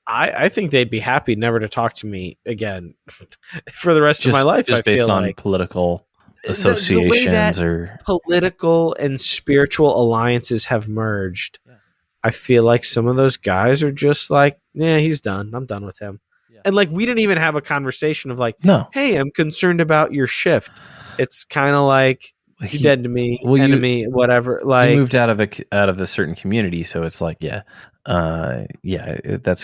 I think they'd be happy never to talk to me again for the rest of my life. Just based on political associations the way that political and spiritual alliances have merged. I feel like some of those guys are just like, yeah, he's done. I'm done with him. Yeah. And like, we didn't even have a conversation of like, hey, I'm concerned about your shift. It's kind of like, you're dead to me, enemy, whatever. Like, you moved out of a certain community, so it's like, that's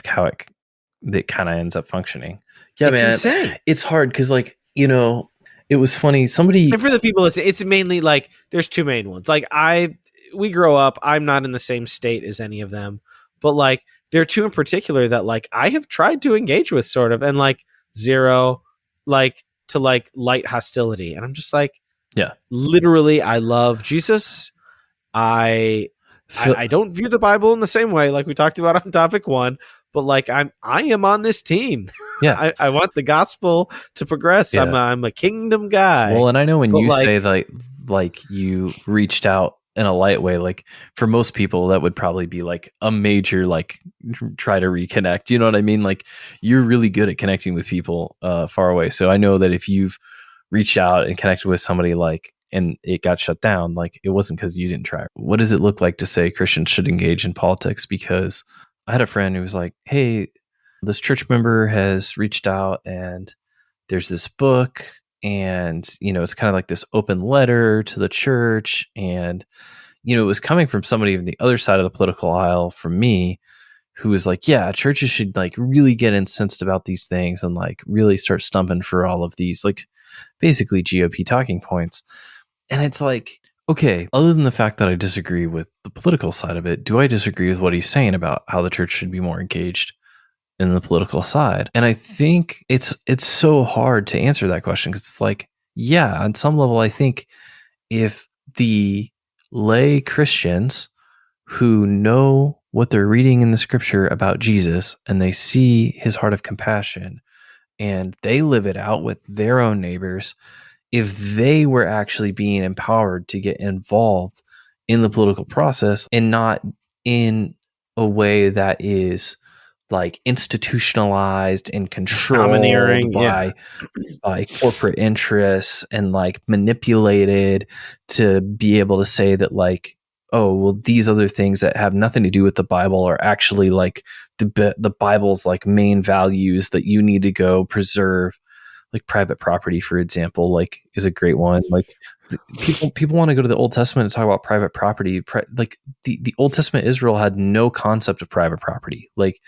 how it kind of ends up functioning. Yeah, it's man, insane. It's hard because, like, you know, it was funny. And for the people listening, it's mainly like there's 2 main ones. Like, we grow up. I'm not in the same state as any of them, but like there are 2 in particular that like I have tried to engage with, sort of, and like 0, like to like light hostility, and I'm just like, literally, I love Jesus. I don't view the Bible in the same way, like we talked about on topic 1, but like I am on this team. Yeah, I want the gospel to progress. Yeah. I'm a kingdom guy. Well, and I know when you say like you reached out in a light way, like for most people that would probably be like a major like try to reconnect. You know what I mean? Like, you're really good at connecting with people far away. So I know that if you've reached out and connected with somebody like and it got shut down, like it wasn't because you didn't try. What does it look like to say Christians should engage in politics? Because I had a friend who was like, hey, this church member has reached out and there's this book, and, you know, it's kind of like this open letter to the church. And, you know, it was coming from somebody on the other side of the political aisle from me, who was like, yeah, churches should like really get incensed about these things and like really start stumping for all of these, like basically GOP talking points. And it's like, okay, other than the fact that I disagree with the political side of it, do I disagree with what he's saying about how the church should be more engaged in the political side? And I think it's so hard to answer that question, because it's like, yeah, on some level, I think if the lay Christians who know what they're reading in the scripture about Jesus and they see his heart of compassion and they live it out with their own neighbors, if they were actually being empowered to get involved in the political process and not in a way that is like institutionalized and controlled by corporate interests and like manipulated to be able to say that like, oh, well, these other things that have nothing to do with the Bible are actually like the Bible's like main values that you need to go preserve. Like private property, for example, like is a great one. Like people want to go to the Old Testament and talk about private property. Like the Old Testament Israel had no concept of private property. Like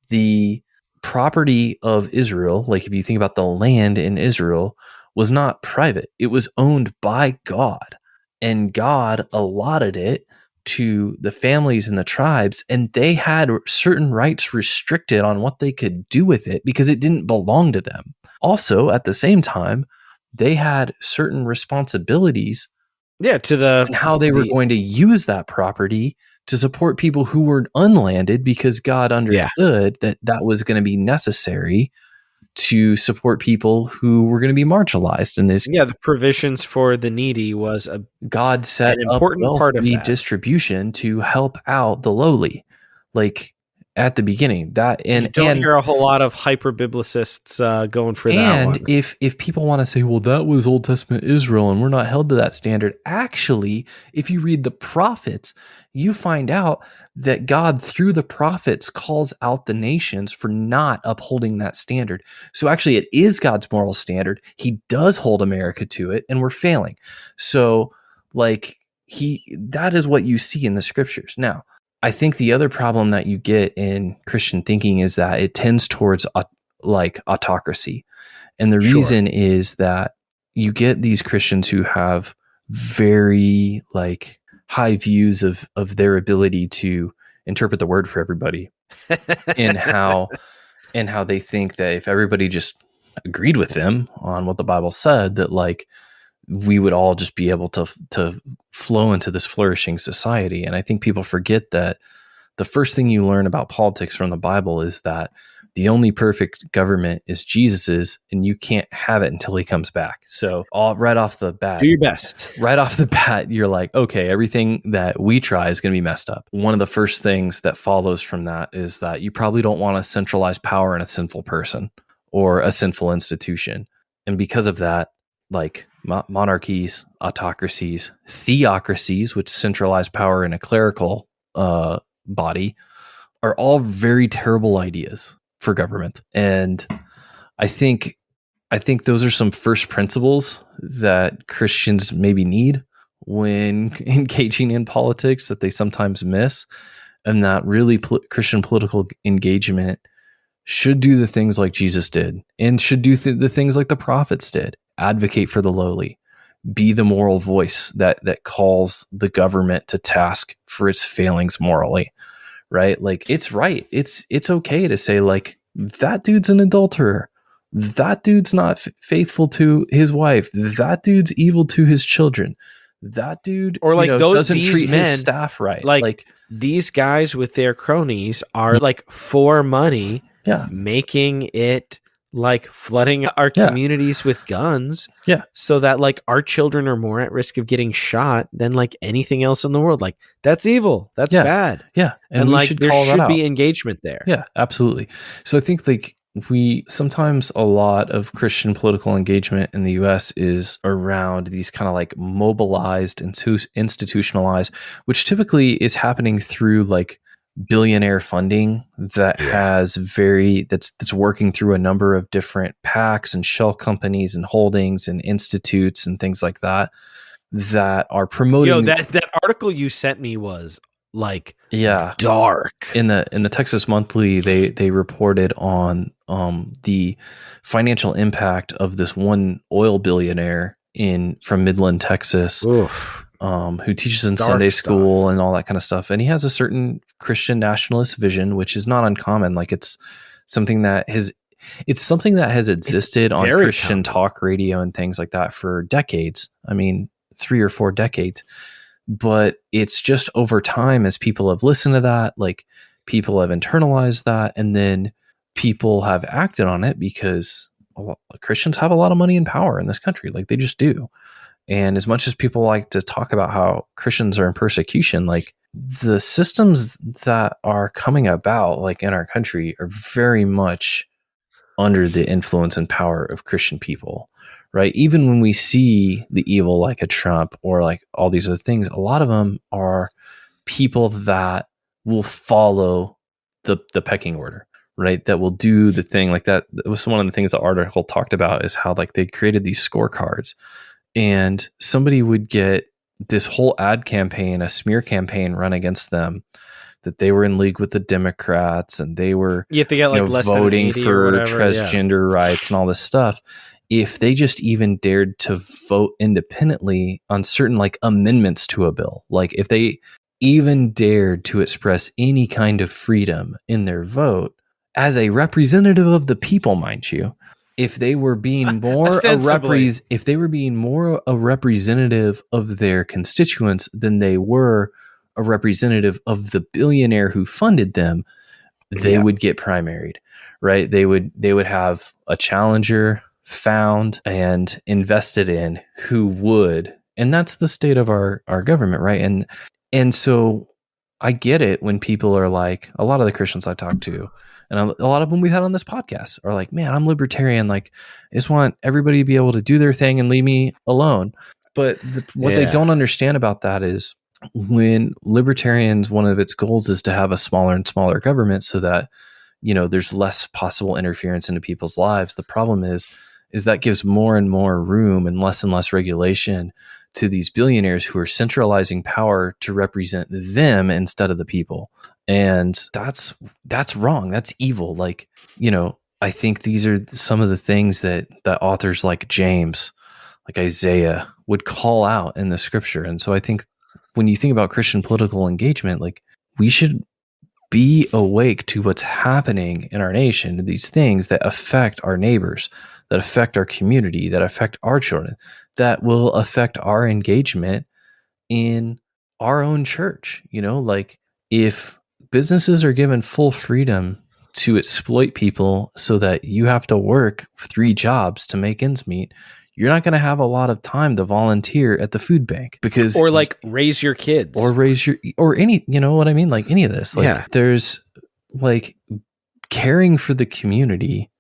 the property of Israel, like if you think about the land in Israel, was not private. It was owned by God, and God allotted it to the families and the tribes, and they had certain rights restricted on what they could do with it because it didn't belong to them. Also, at the same time, they had certain responsibilities to how they were going to use that property to support people who were unlanded, because God understood that was going to be necessary to support people who were going to be marginalized in this. Yeah, the provisions for the needy was God set an important part of the distribution to help out the lowly. Like at the beginning, you don't hear a whole lot of hyper biblicists going for that one. And if people want to say, well, that was Old Testament Israel and we're not held to that standard, actually, if you read the prophets, you find out that God, through the prophets, calls out the nations for not upholding that standard. So actually, it is God's moral standard. He does hold America to it, and we're failing. So, like, that is what you see in the scriptures. Now, I think the other problem that you get in Christian thinking is that it tends towards like autocracy. And the reason is that you get these Christians who have very like high views of their ability to interpret the word for everybody and how they think that if everybody just agreed with them on what the Bible said, that like we would all just be able to flow into this flourishing society. And I think people forget that the first thing you learn about politics from the Bible is that the only perfect government is Jesus's, and you can't have it until he comes back. So right off the bat, do your best. Right off the bat, you're like, okay, everything that we try is going to be messed up. One of the first things that follows from that is that you probably don't want to centralize power in a sinful person or a sinful institution. And because of that, like monarchies, autocracies, theocracies, which centralize power in a clerical body, are all very terrible ideas for government. And I think those are some first principles that Christians maybe need when engaging in politics that they sometimes miss, and that really Christian political engagement should do the things like Jesus did, and should do the things like the prophets did. Advocate for the lowly, be the moral voice that calls the government to task for its failings morally. Right? Like it's right. It's okay to say like, that dude's an adulterer. That dude's not faithful to his wife. That dude's evil to his children. That dude, or like doesn't these treat men, his staff right. Like these guys with their cronies are like for money, making it like flooding our communities with guns, so that like our children are more at risk of getting shot than like anything else in the world. Like that's evil. That's bad. And like there should be engagement there. Yeah, absolutely. So I think like sometimes a lot of Christian political engagement in the US is around these kind of like mobilized and institutionalized, which typically is happening through like billionaire funding that has that's working through a number of different PACs and shell companies and holdings and institutes and things like that are promoting. That article you sent me was like dark. In the Texas Monthly, they reported on the financial impact of this one oil billionaire from Midland, Texas. Oof. Who teaches in Sunday school and all that kind of stuff. And he has a certain Christian nationalist vision, which is not uncommon. Like it's something that has existed on Christian talk radio and things like that for decades. I mean, 3 or 4 decades. But it's just over time, as people have listened to that, like people have internalized that, and then people have acted on it because Christians have a lot of money and power in this country. Like they just do. And as much as people like to talk about how Christians are in persecution, like the systems that are coming about like in our country are very much under the influence and power of Christian people, right? Even when we see the evil like a Trump or like all these other things, a lot of them are people that will follow the pecking order, right? That will do the thing like that. That was one of the things the article talked about, is how like they created these scorecards. And somebody would get this whole ad campaign, a smear campaign run against them, that they were in league with the Democrats and they were voting for transgender rights and all this stuff. If they just even dared to vote independently on certain like amendments to a bill, like if they even dared to express any kind of freedom in their vote as a representative of the people, mind you, if they were being more a representative of their constituents than they were a representative of the billionaire who funded them, they would get primaried, right? They would have a challenger found and invested in who would, and that's the state of our government, right? And so I get it when people are like, a lot of the Christians I talk to, and a lot of them we've had on this podcast, are like, man, I'm libertarian. Like, I just want everybody to be able to do their thing and leave me alone. But what they don't understand about that is when libertarians, one of its goals is to have a smaller and smaller government so that, there's less possible interference into people's lives. The problem is that gives more and more room and less regulation to these billionaires who are centralizing power to represent them instead of the people. And that's wrong. That's evil. Like, I think these are some of the things that authors like James, like Isaiah, would call out in the scripture. And so I think when you think about Christian political engagement, like, we should be awake to what's happening in our nation, these things that affect our neighbors, that affect our community, that affect our children, that will affect our engagement in our own church. You know, like, if businesses are given full freedom to exploit people so that you have to work 3 jobs to make ends meet, you're not going to have a lot of time to volunteer at the food bank, because or like raise your kids or any, you know what I mean? Like any of this, like there's like caring for the community,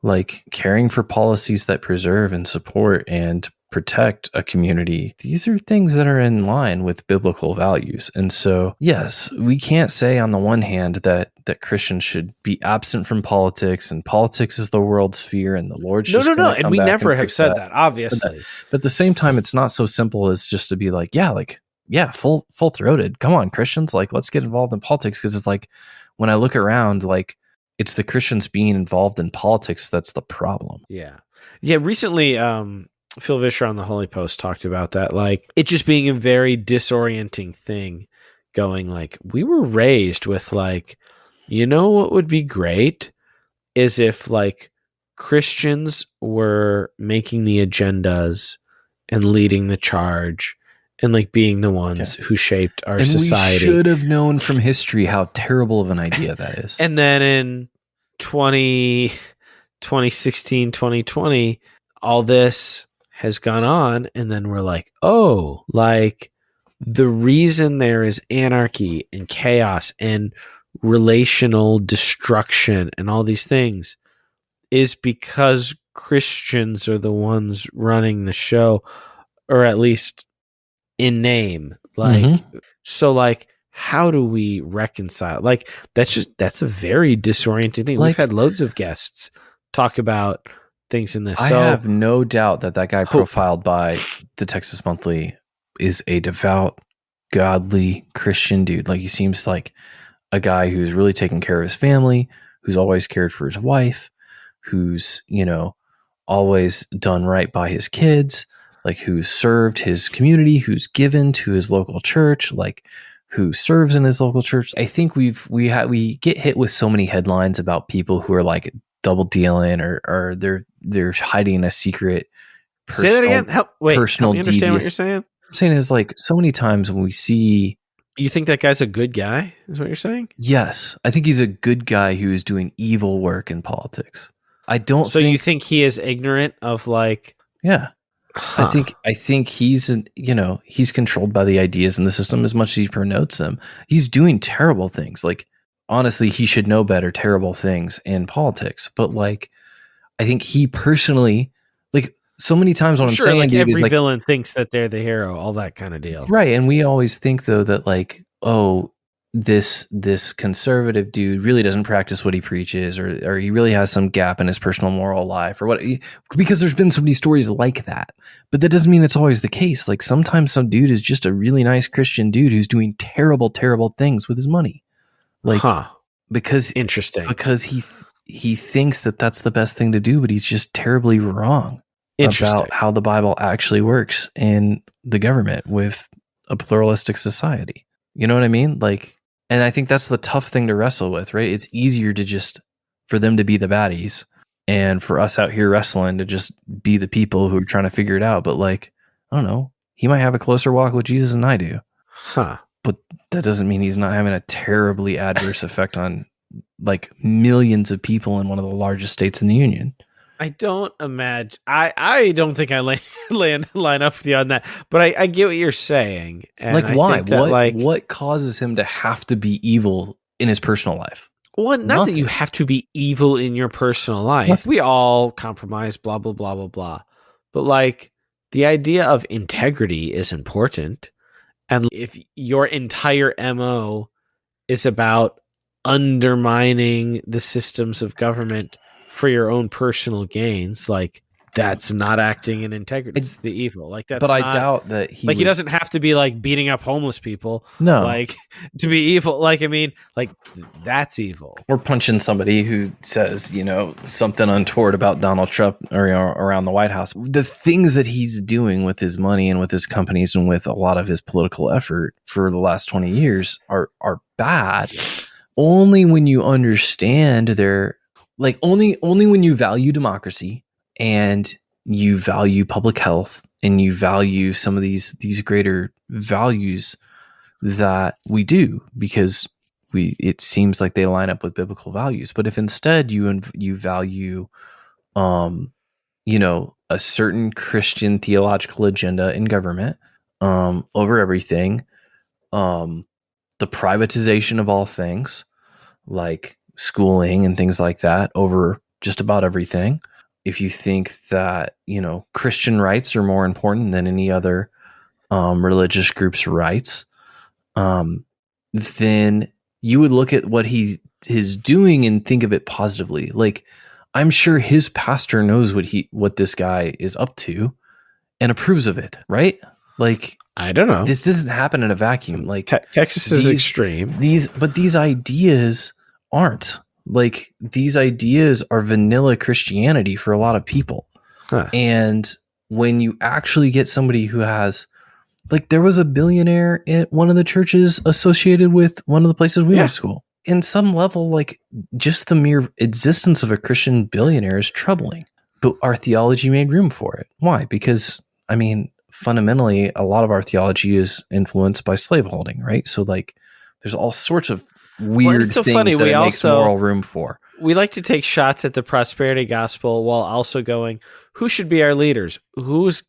like caring for policies that preserve and support and protect a community. These are things that are in line with biblical values. And so, yes, we can't say on the one hand that Christians should be absent from politics, and politics is the world's sphere, and the Lord's no, and we never have said that, obviously. But at the same time, it's not so simple as just to be like, full throated. Come on, Christians, like, let's get involved in politics. Because it's like, when I look around, like, it's the Christians being involved in politics that's the problem. Yeah. Recently, Phil Vischer on the Holy Post talked about that, like, it just being a very disorienting thing, going like, we were raised with like, you know what would be great is if like Christians were making the agendas and leading the charge and like being the ones who shaped our society. We should have known from history how terrible of an idea that is. And then in 2016, 2020, all this has gone on, and then we're like, oh, like, the reason there is anarchy and chaos and relational destruction and all these things is because Christians are the ones running the show, or at least in name. Like, so like, how do we reconcile? Like, that's a very disorienting thing. Like, we've had loads of guests talk about things in this. I have no doubt that guy profiled by the Texas Monthly is a devout, godly Christian dude. Like, he seems like a guy who's really taking care of his family, who's always cared for his wife, who's, you know, always done right by his kids, like, who's served his community, who's given to his local church, like, who serves in his local church. I think we get hit with so many headlines about people who are like double dealing, or they're hiding a secret. Say that again. Help me understand what you're saying. I'm saying is, like, so many times when we see, you think that guy's a good guy, is what you're saying? Yes, I think he's a good guy who is doing evil work in politics. I don't. So you think he is ignorant of, like? Yeah. Huh. I think he's he's controlled by the ideas in the system as much as he promotes them. He's doing terrible things. Like, honestly, he should know better. Terrible things in politics, but like, I think he personally, like, so many times when I'm saying, like, every villain thinks that they're the hero, all that kind of deal, right? And we always think, though, that like, oh, this conservative dude really doesn't practice what he preaches, or he really has some gap in his personal moral life, or what, because there's been so many stories like that. But that doesn't mean it's always the case. Like, sometimes some dude is just a really nice Christian dude who's doing terrible things with his money. Like, because he thinks that that's the best thing to do, but he's just terribly wrong about how the Bible actually works in the government with a pluralistic society. You know what I mean? Like, and I think that's the tough thing to wrestle with, right? It's easier to just, for them to be the baddies, and for us out here wrestling to just be the people who are trying to figure it out. But like, I don't know, he might have a closer walk with Jesus than I do. But that doesn't mean he's not having a terribly adverse effect on like millions of people in one of the largest states in the union. I don't imagine. I don't think I line up with you on that, but I get what you're saying. And like, why? What causes him to have to be evil in his personal life? Well, not that you have to be evil in your personal life. Nothing. We all compromise, blah blah blah blah blah. But like, the idea of integrity is important, and if your entire MO is about undermining the systems of government for your own personal gains, like, That's not acting in integrity. It's the evil. Like that's. But I doubt that he doesn't have to be like beating up homeless people. No, like to be evil. Like I mean, like that's evil. Or punching somebody who says something untoward about Donald Trump or around the White House. The things that he's doing with his money and with his companies and with a lot of his political effort for the last 20 years are bad. Only when you understand only when you value democracy and you value public health and you value some of these greater values that we do, because it seems like they line up with biblical values. But if instead you value a certain Christian theological agenda in government over everything, the privatization of all things like schooling and things like that over just about everything, if you think that, Christian rights are more important than any other religious group's rights, then you would look at what he is doing and think of it positively. Like, I'm sure his pastor knows what this guy is up to and approves of it, right? Like, I don't know. This doesn't happen in a vacuum. Like Texas is extreme. But these ideas aren't. Like, these ideas are vanilla Christianity for a lot of people. Huh. And when you actually get somebody who has, like, there was a billionaire at one of the churches associated with one of the places we went to school. In some level, like, just the mere existence of a Christian billionaire is troubling. But our theology made room for it. Why? Because, I mean, fundamentally, a lot of our theology is influenced by slaveholding, right? So, like, there's all sorts of weird things that it makes moral room for. We like to take shots at the prosperity gospel while also going, who should be our leaders? Who's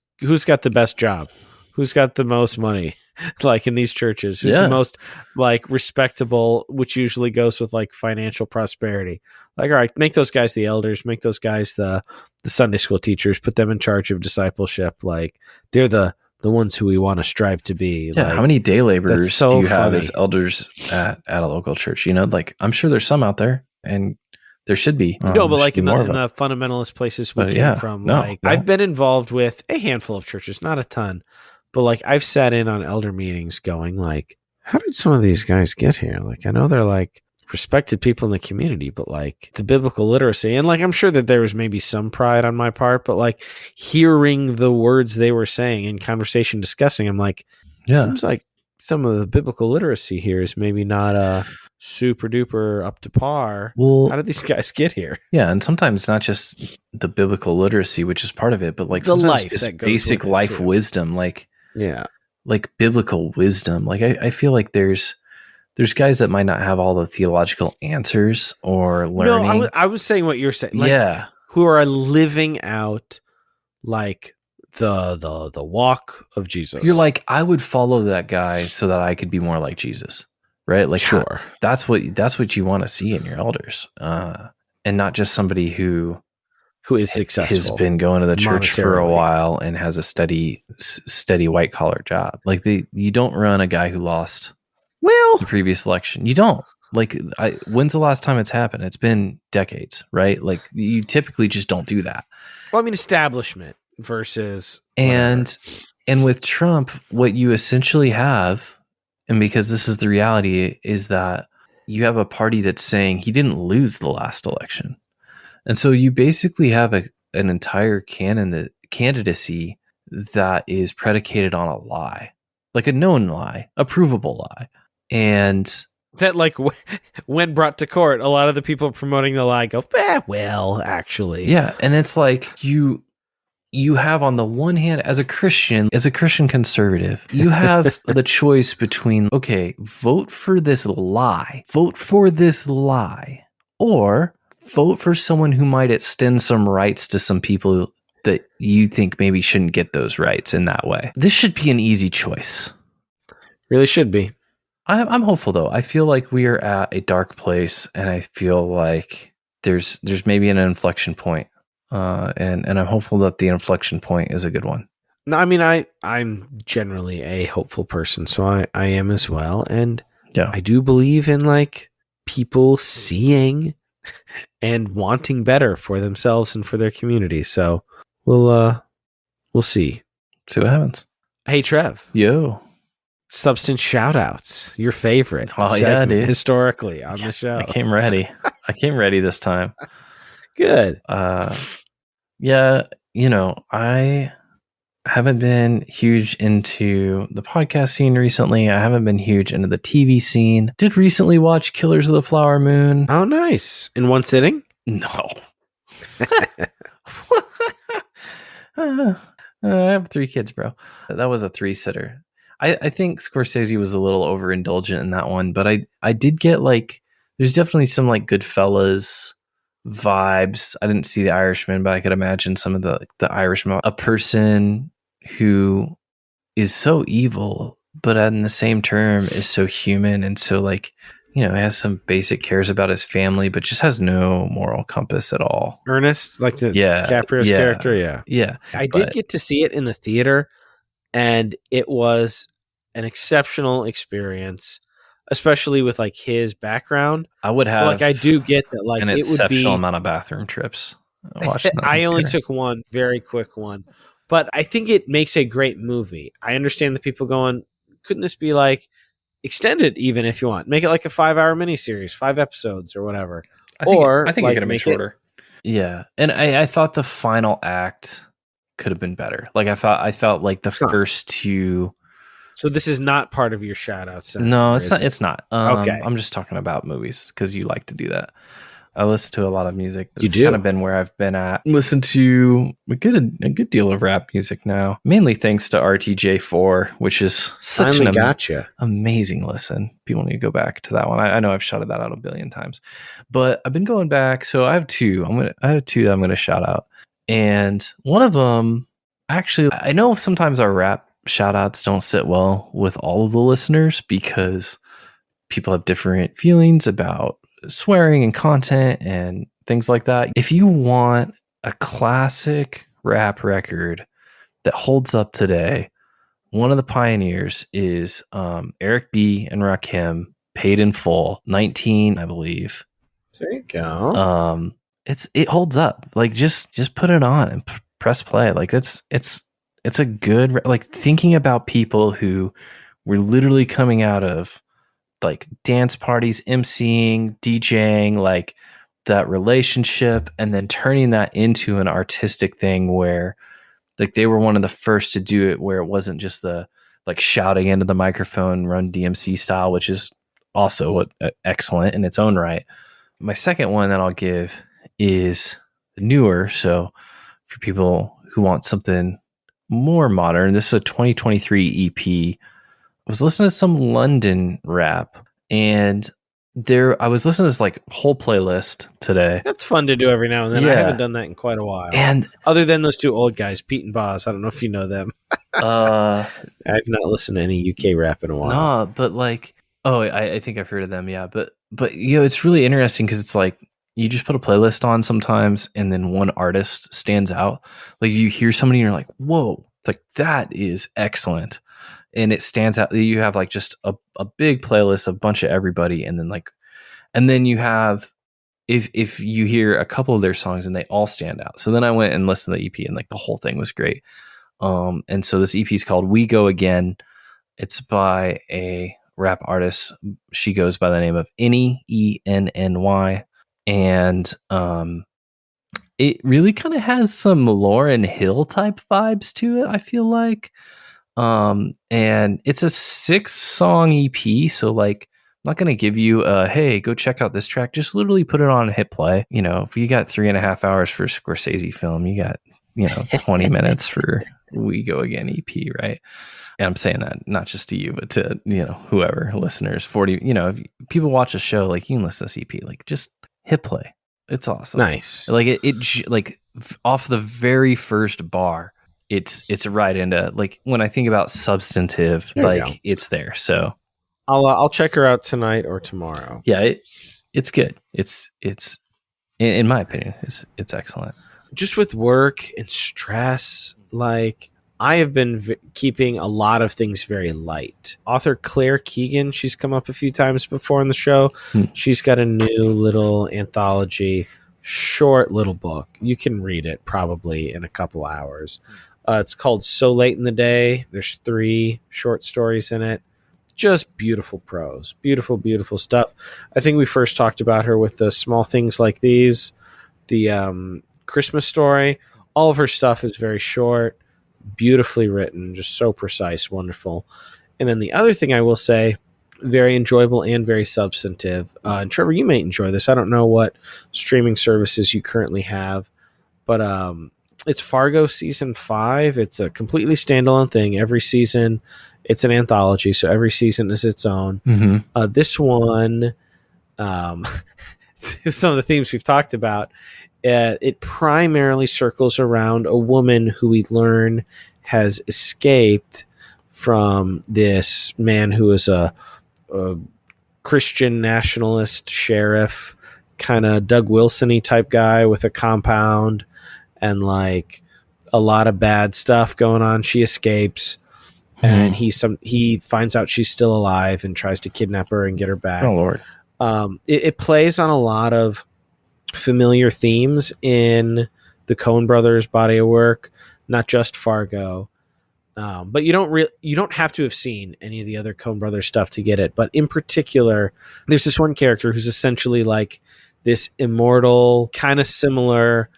got the best job? Who's got the most money? Like in these churches, who's the most like respectable, which usually goes with like financial prosperity. Like, all right, make those guys the elders, make those guys the Sunday school teachers, put them in charge of discipleship. Like, they're the ones who we want to strive to be. Yeah. Like, how many day laborers do you have as elders at a local church? Like, I'm sure there's some out there, and there should be. No, but like in the fundamentalist places we came from, I've been involved with a handful of churches, not a ton, but like I've sat in on elder meetings going like, how did some of these guys get here? Like, I know they're like respected people in the community, but like the biblical literacy, and like I'm sure that there was maybe some pride on my part, but like hearing the words they were saying in conversation discussing, I'm like, it seems like some of the biblical literacy here is maybe not super duper up to par. Well, how did these guys get here? Yeah, and sometimes not just the biblical literacy, which is part of it, but like the life, just basic life wisdom, like biblical wisdom. Like I feel like there's guys that might not have all the theological answers or learning. No, I was saying what you're saying. Like, who are living out like the walk of Jesus. You're like, I would follow that guy so that I could be more like Jesus, right? Like, sure, that's what you want to see in your elders, and not just somebody who is successful, has been going to the church for a while and has a steady white collar job. Like, you don't run a guy who lost the previous election. You don't. Like, when's the last time it's happened? It's been decades, right? Like, you typically just don't do that. Well, I mean, establishment versus and with Trump, what you essentially have, and because this is the reality, is that you have a party that's saying he didn't lose the last election. And so you basically have an entire candidacy that is predicated on a lie, like a known lie, a provable lie. And that, like, when brought to court, a lot of the people promoting the lie go, well, actually. Yeah. And it's like you have, on the one hand, as a Christian conservative, you have the choice between, okay, vote for this lie, or vote for someone who might extend some rights to some people that you think maybe shouldn't get those rights in that way. This should be an easy choice. Really should be. I'm hopeful, though. I feel like we are at a dark place, and I feel like there's maybe an inflection point. And I'm hopeful that the inflection point is a good one. No, I mean, I'm generally a hopeful person, so I am as well. And I do believe in like people seeing and wanting better for themselves and for their community. So we'll see. See what happens. Hey, Trev. Yo. Substance Shoutouts, your favorite segment, dude. Historically on the show. I came ready. I came ready this time. Good. Yeah, I haven't been huge into the podcast scene recently. I haven't been huge into the TV scene. Did recently watch Killers of the Flower Moon. Oh, nice. In one sitting? No. I have 3 kids, bro. That was a 3-sitter. I think Scorsese was a little overindulgent in that one, but I did get there's definitely some Goodfellas vibes. I didn't see The Irishman, but I could imagine some of the Irishman. A person who is so evil, but in the same term is so human and so has some basic cares about his family, but just has no moral compass at all. Ernest, DiCaprio's character, yeah. I did get to see it in the theater, and it was an exceptional experience, especially with his background. I would have I do get that an exceptional amount of bathroom trips. I only took one, very quick one, but I think it makes a great movie. I understand the people going, couldn't this be extended even if you want? Make it a 5-hour miniseries, 5 episodes or whatever. I think it could have been shorter. Yeah. And I thought the final act could have been better. I felt like the first 2. So this is not part of your shout out set. No, it's not. It's not. Okay. I'm just talking about movies because you like to do that. I listen to a lot of music. You do? Kind of been where I've been at. Listen to a good deal of rap music now, mainly thanks to RTJ4, which is such an amazing listen. People need to go back to that one. I know I've shouted that out a billion times, but I've been going back. So I have 2. I have 2 that I'm going to shout out, and one of them actually, I know sometimes our rap shout outs don't sit well with all of the listeners because people have different feelings about swearing and content and things like that. If you want a classic rap record that holds up today, one of the pioneers is Eric B. and Rakim, Paid in Full, 19, I believe. There you go. It holds up. Just put it on and press play. It's a good, thinking about people who were literally coming out of dance parties, emceeing, DJing, that relationship, and then turning that into an artistic thing where they were one of the first to do it, where it wasn't just the shouting into the microphone, Run DMC style, which is also excellent in its own right. My second one that I'll give is newer. So for people who want something more modern, this is a 2023 EP. I was listening to some London rap, and I was listening to this whole playlist today. That's fun to do every now and then. Yeah. I haven't done that in quite a while. And other than those 2 old guys, Pete and Boz, I don't know if you know them. I've not listened to any UK rap in a while. No, but I think I've heard of them. Yeah, but it's really interesting because it's you just put a playlist on sometimes, and then one artist stands out. You hear somebody, and you're like, whoa, that is excellent. And it stands out. You have just a big playlist, a bunch of everybody, and then you have if you hear a couple of their songs and they all stand out. So then I went and listened to the EP, and the whole thing was great. And so this EP is called We Go Again. It's by a rap artist. She goes by the name of Enny, Enny, and it really kind of has some Lauryn Hill type vibes to it, I feel like. And it's a 6-song EP, so I'm not going to give you hey, go check out this track. Just literally put it on and hit play. If you got 3.5 hours for a Scorsese film, you got 20 minutes for We Go Again EP, right? And I'm saying that not just to you, but to whoever, listeners. 40, if people watch a show, you can listen to this EP, just hit play. It's awesome. Nice. It off the very first bar, it's right into when I think about substantive, it's there. So I'll check her out tonight or tomorrow. Yeah, it's good. It's in my opinion, it's excellent. Just with work and stress, I have been keeping a lot of things very light. Author Claire Keegan, she's come up a few times before in the show. She's got a new little anthology short little book. You can read it probably in a couple hours. It's called So Late in the Day. There's 3 short stories in it. Just beautiful prose. Beautiful, beautiful stuff. I think we first talked about her with the Small Things Like These, the Christmas Story. All of her stuff is very short, beautifully written, just so precise, wonderful. And then the other thing I will say, very enjoyable and very substantive. And Trevor, you may enjoy this. I don't know what streaming services you currently have, but it's Fargo season 5. It's a completely standalone thing. Every season, it's an anthology, so every season is its own. Mm-hmm. This one, some of the themes we've talked about, it primarily circles around a woman who we learn has escaped from this man who is a Christian nationalist sheriff, kind of Doug Wilson-y type guy with a compound and like a lot of bad stuff going on. She escapes, and he finds out she's still alive and tries to kidnap her and get her back. Oh Lord! It plays on a lot of familiar themes in the Coen brothers' body of work, not just Fargo. But you don't have to have seen any of the other Coen brothers stuff to get it. But in particular, there's this one character who's essentially like this immortal, kind of similar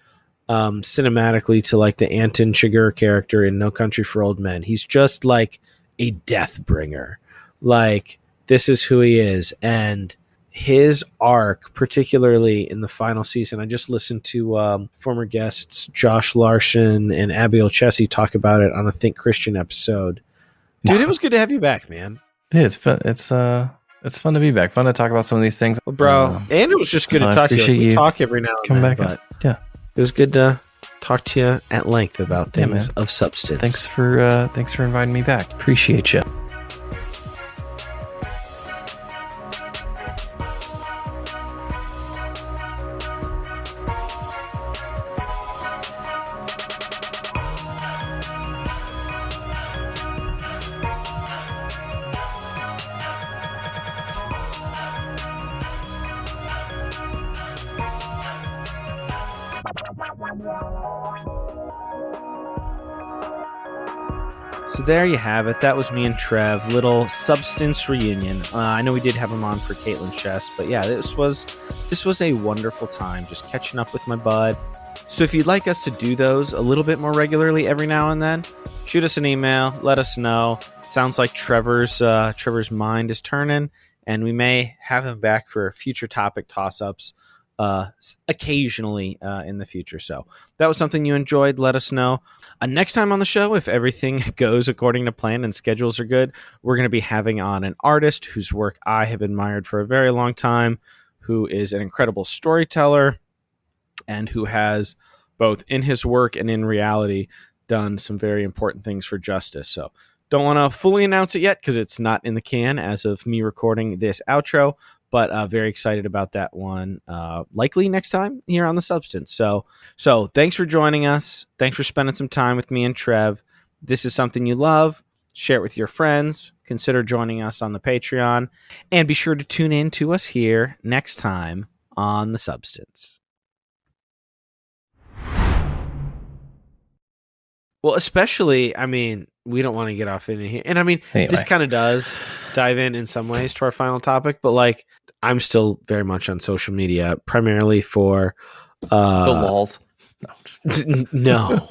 cinematically to like the Anton Chigurh character in No Country for Old Men. He's just like a death bringer. Like, this is who he is. And his arc, particularly in the final season, I just listened to former guests Josh Larson and Abiel Chessie talk about it on a Think Christian episode. Dude, it was good to have you back, man. Yeah, it's fun. It's fun to be back. Fun to talk about some of these things. Well, bro, and it was just good to talk to you. We talk every now and then, but yeah, it was good to talk to you at length about things of substance. Thanks for inviting me back. Appreciate you. So there you have it. That was me and Trev. Little substance reunion. I know we did have him on for Caitlin's chest, but yeah, this was a wonderful time just catching up with my bud. So if you'd like us to do those a little bit more regularly every now and then, shoot us an email. Let us know. It sounds like Trevor's mind is turning, and we may have him back for future topic toss-ups occasionally in the future. So that was something you enjoyed. Let us know. Next time on the show, if everything goes according to plan and schedules are good, we're going to be having on an artist whose work I have admired for a very long time, who is an incredible storyteller and who has, both in his work and in reality, done some very important things for justice. So don't want to fully announce it yet because it's not in the can as of me recording this outro, but very excited about that one. Likely next time here on The Substance. So thanks for joining us. Thanks for spending some time with me and Trev. This is something you love. Share it with your friends. Consider joining us on the Patreon. And be sure to tune in to us here next time on The Substance. Well, especially, I mean, we don't want to get off in here. And I mean, anyway, this kind of does dive in some ways to our final topic, but like, I'm still very much on social media, primarily for the lols. No,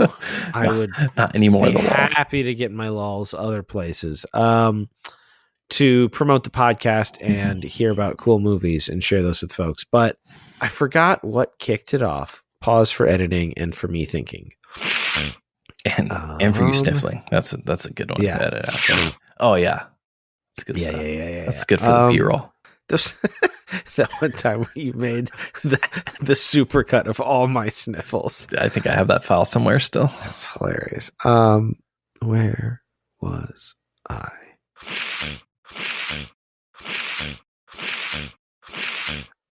I would not anymore. Be happy to get my lols other places to promote the podcast and hear about cool movies and share those with folks. But I forgot what kicked it off. Pause for editing and for me thinking. And for you sniffling. That's a good one to edit after. Oh yeah. That's good stuff. Yeah. That's good for the B-roll. That one time where you made the super cut of all my sniffles. I think I have that file somewhere still. That's hilarious. Where was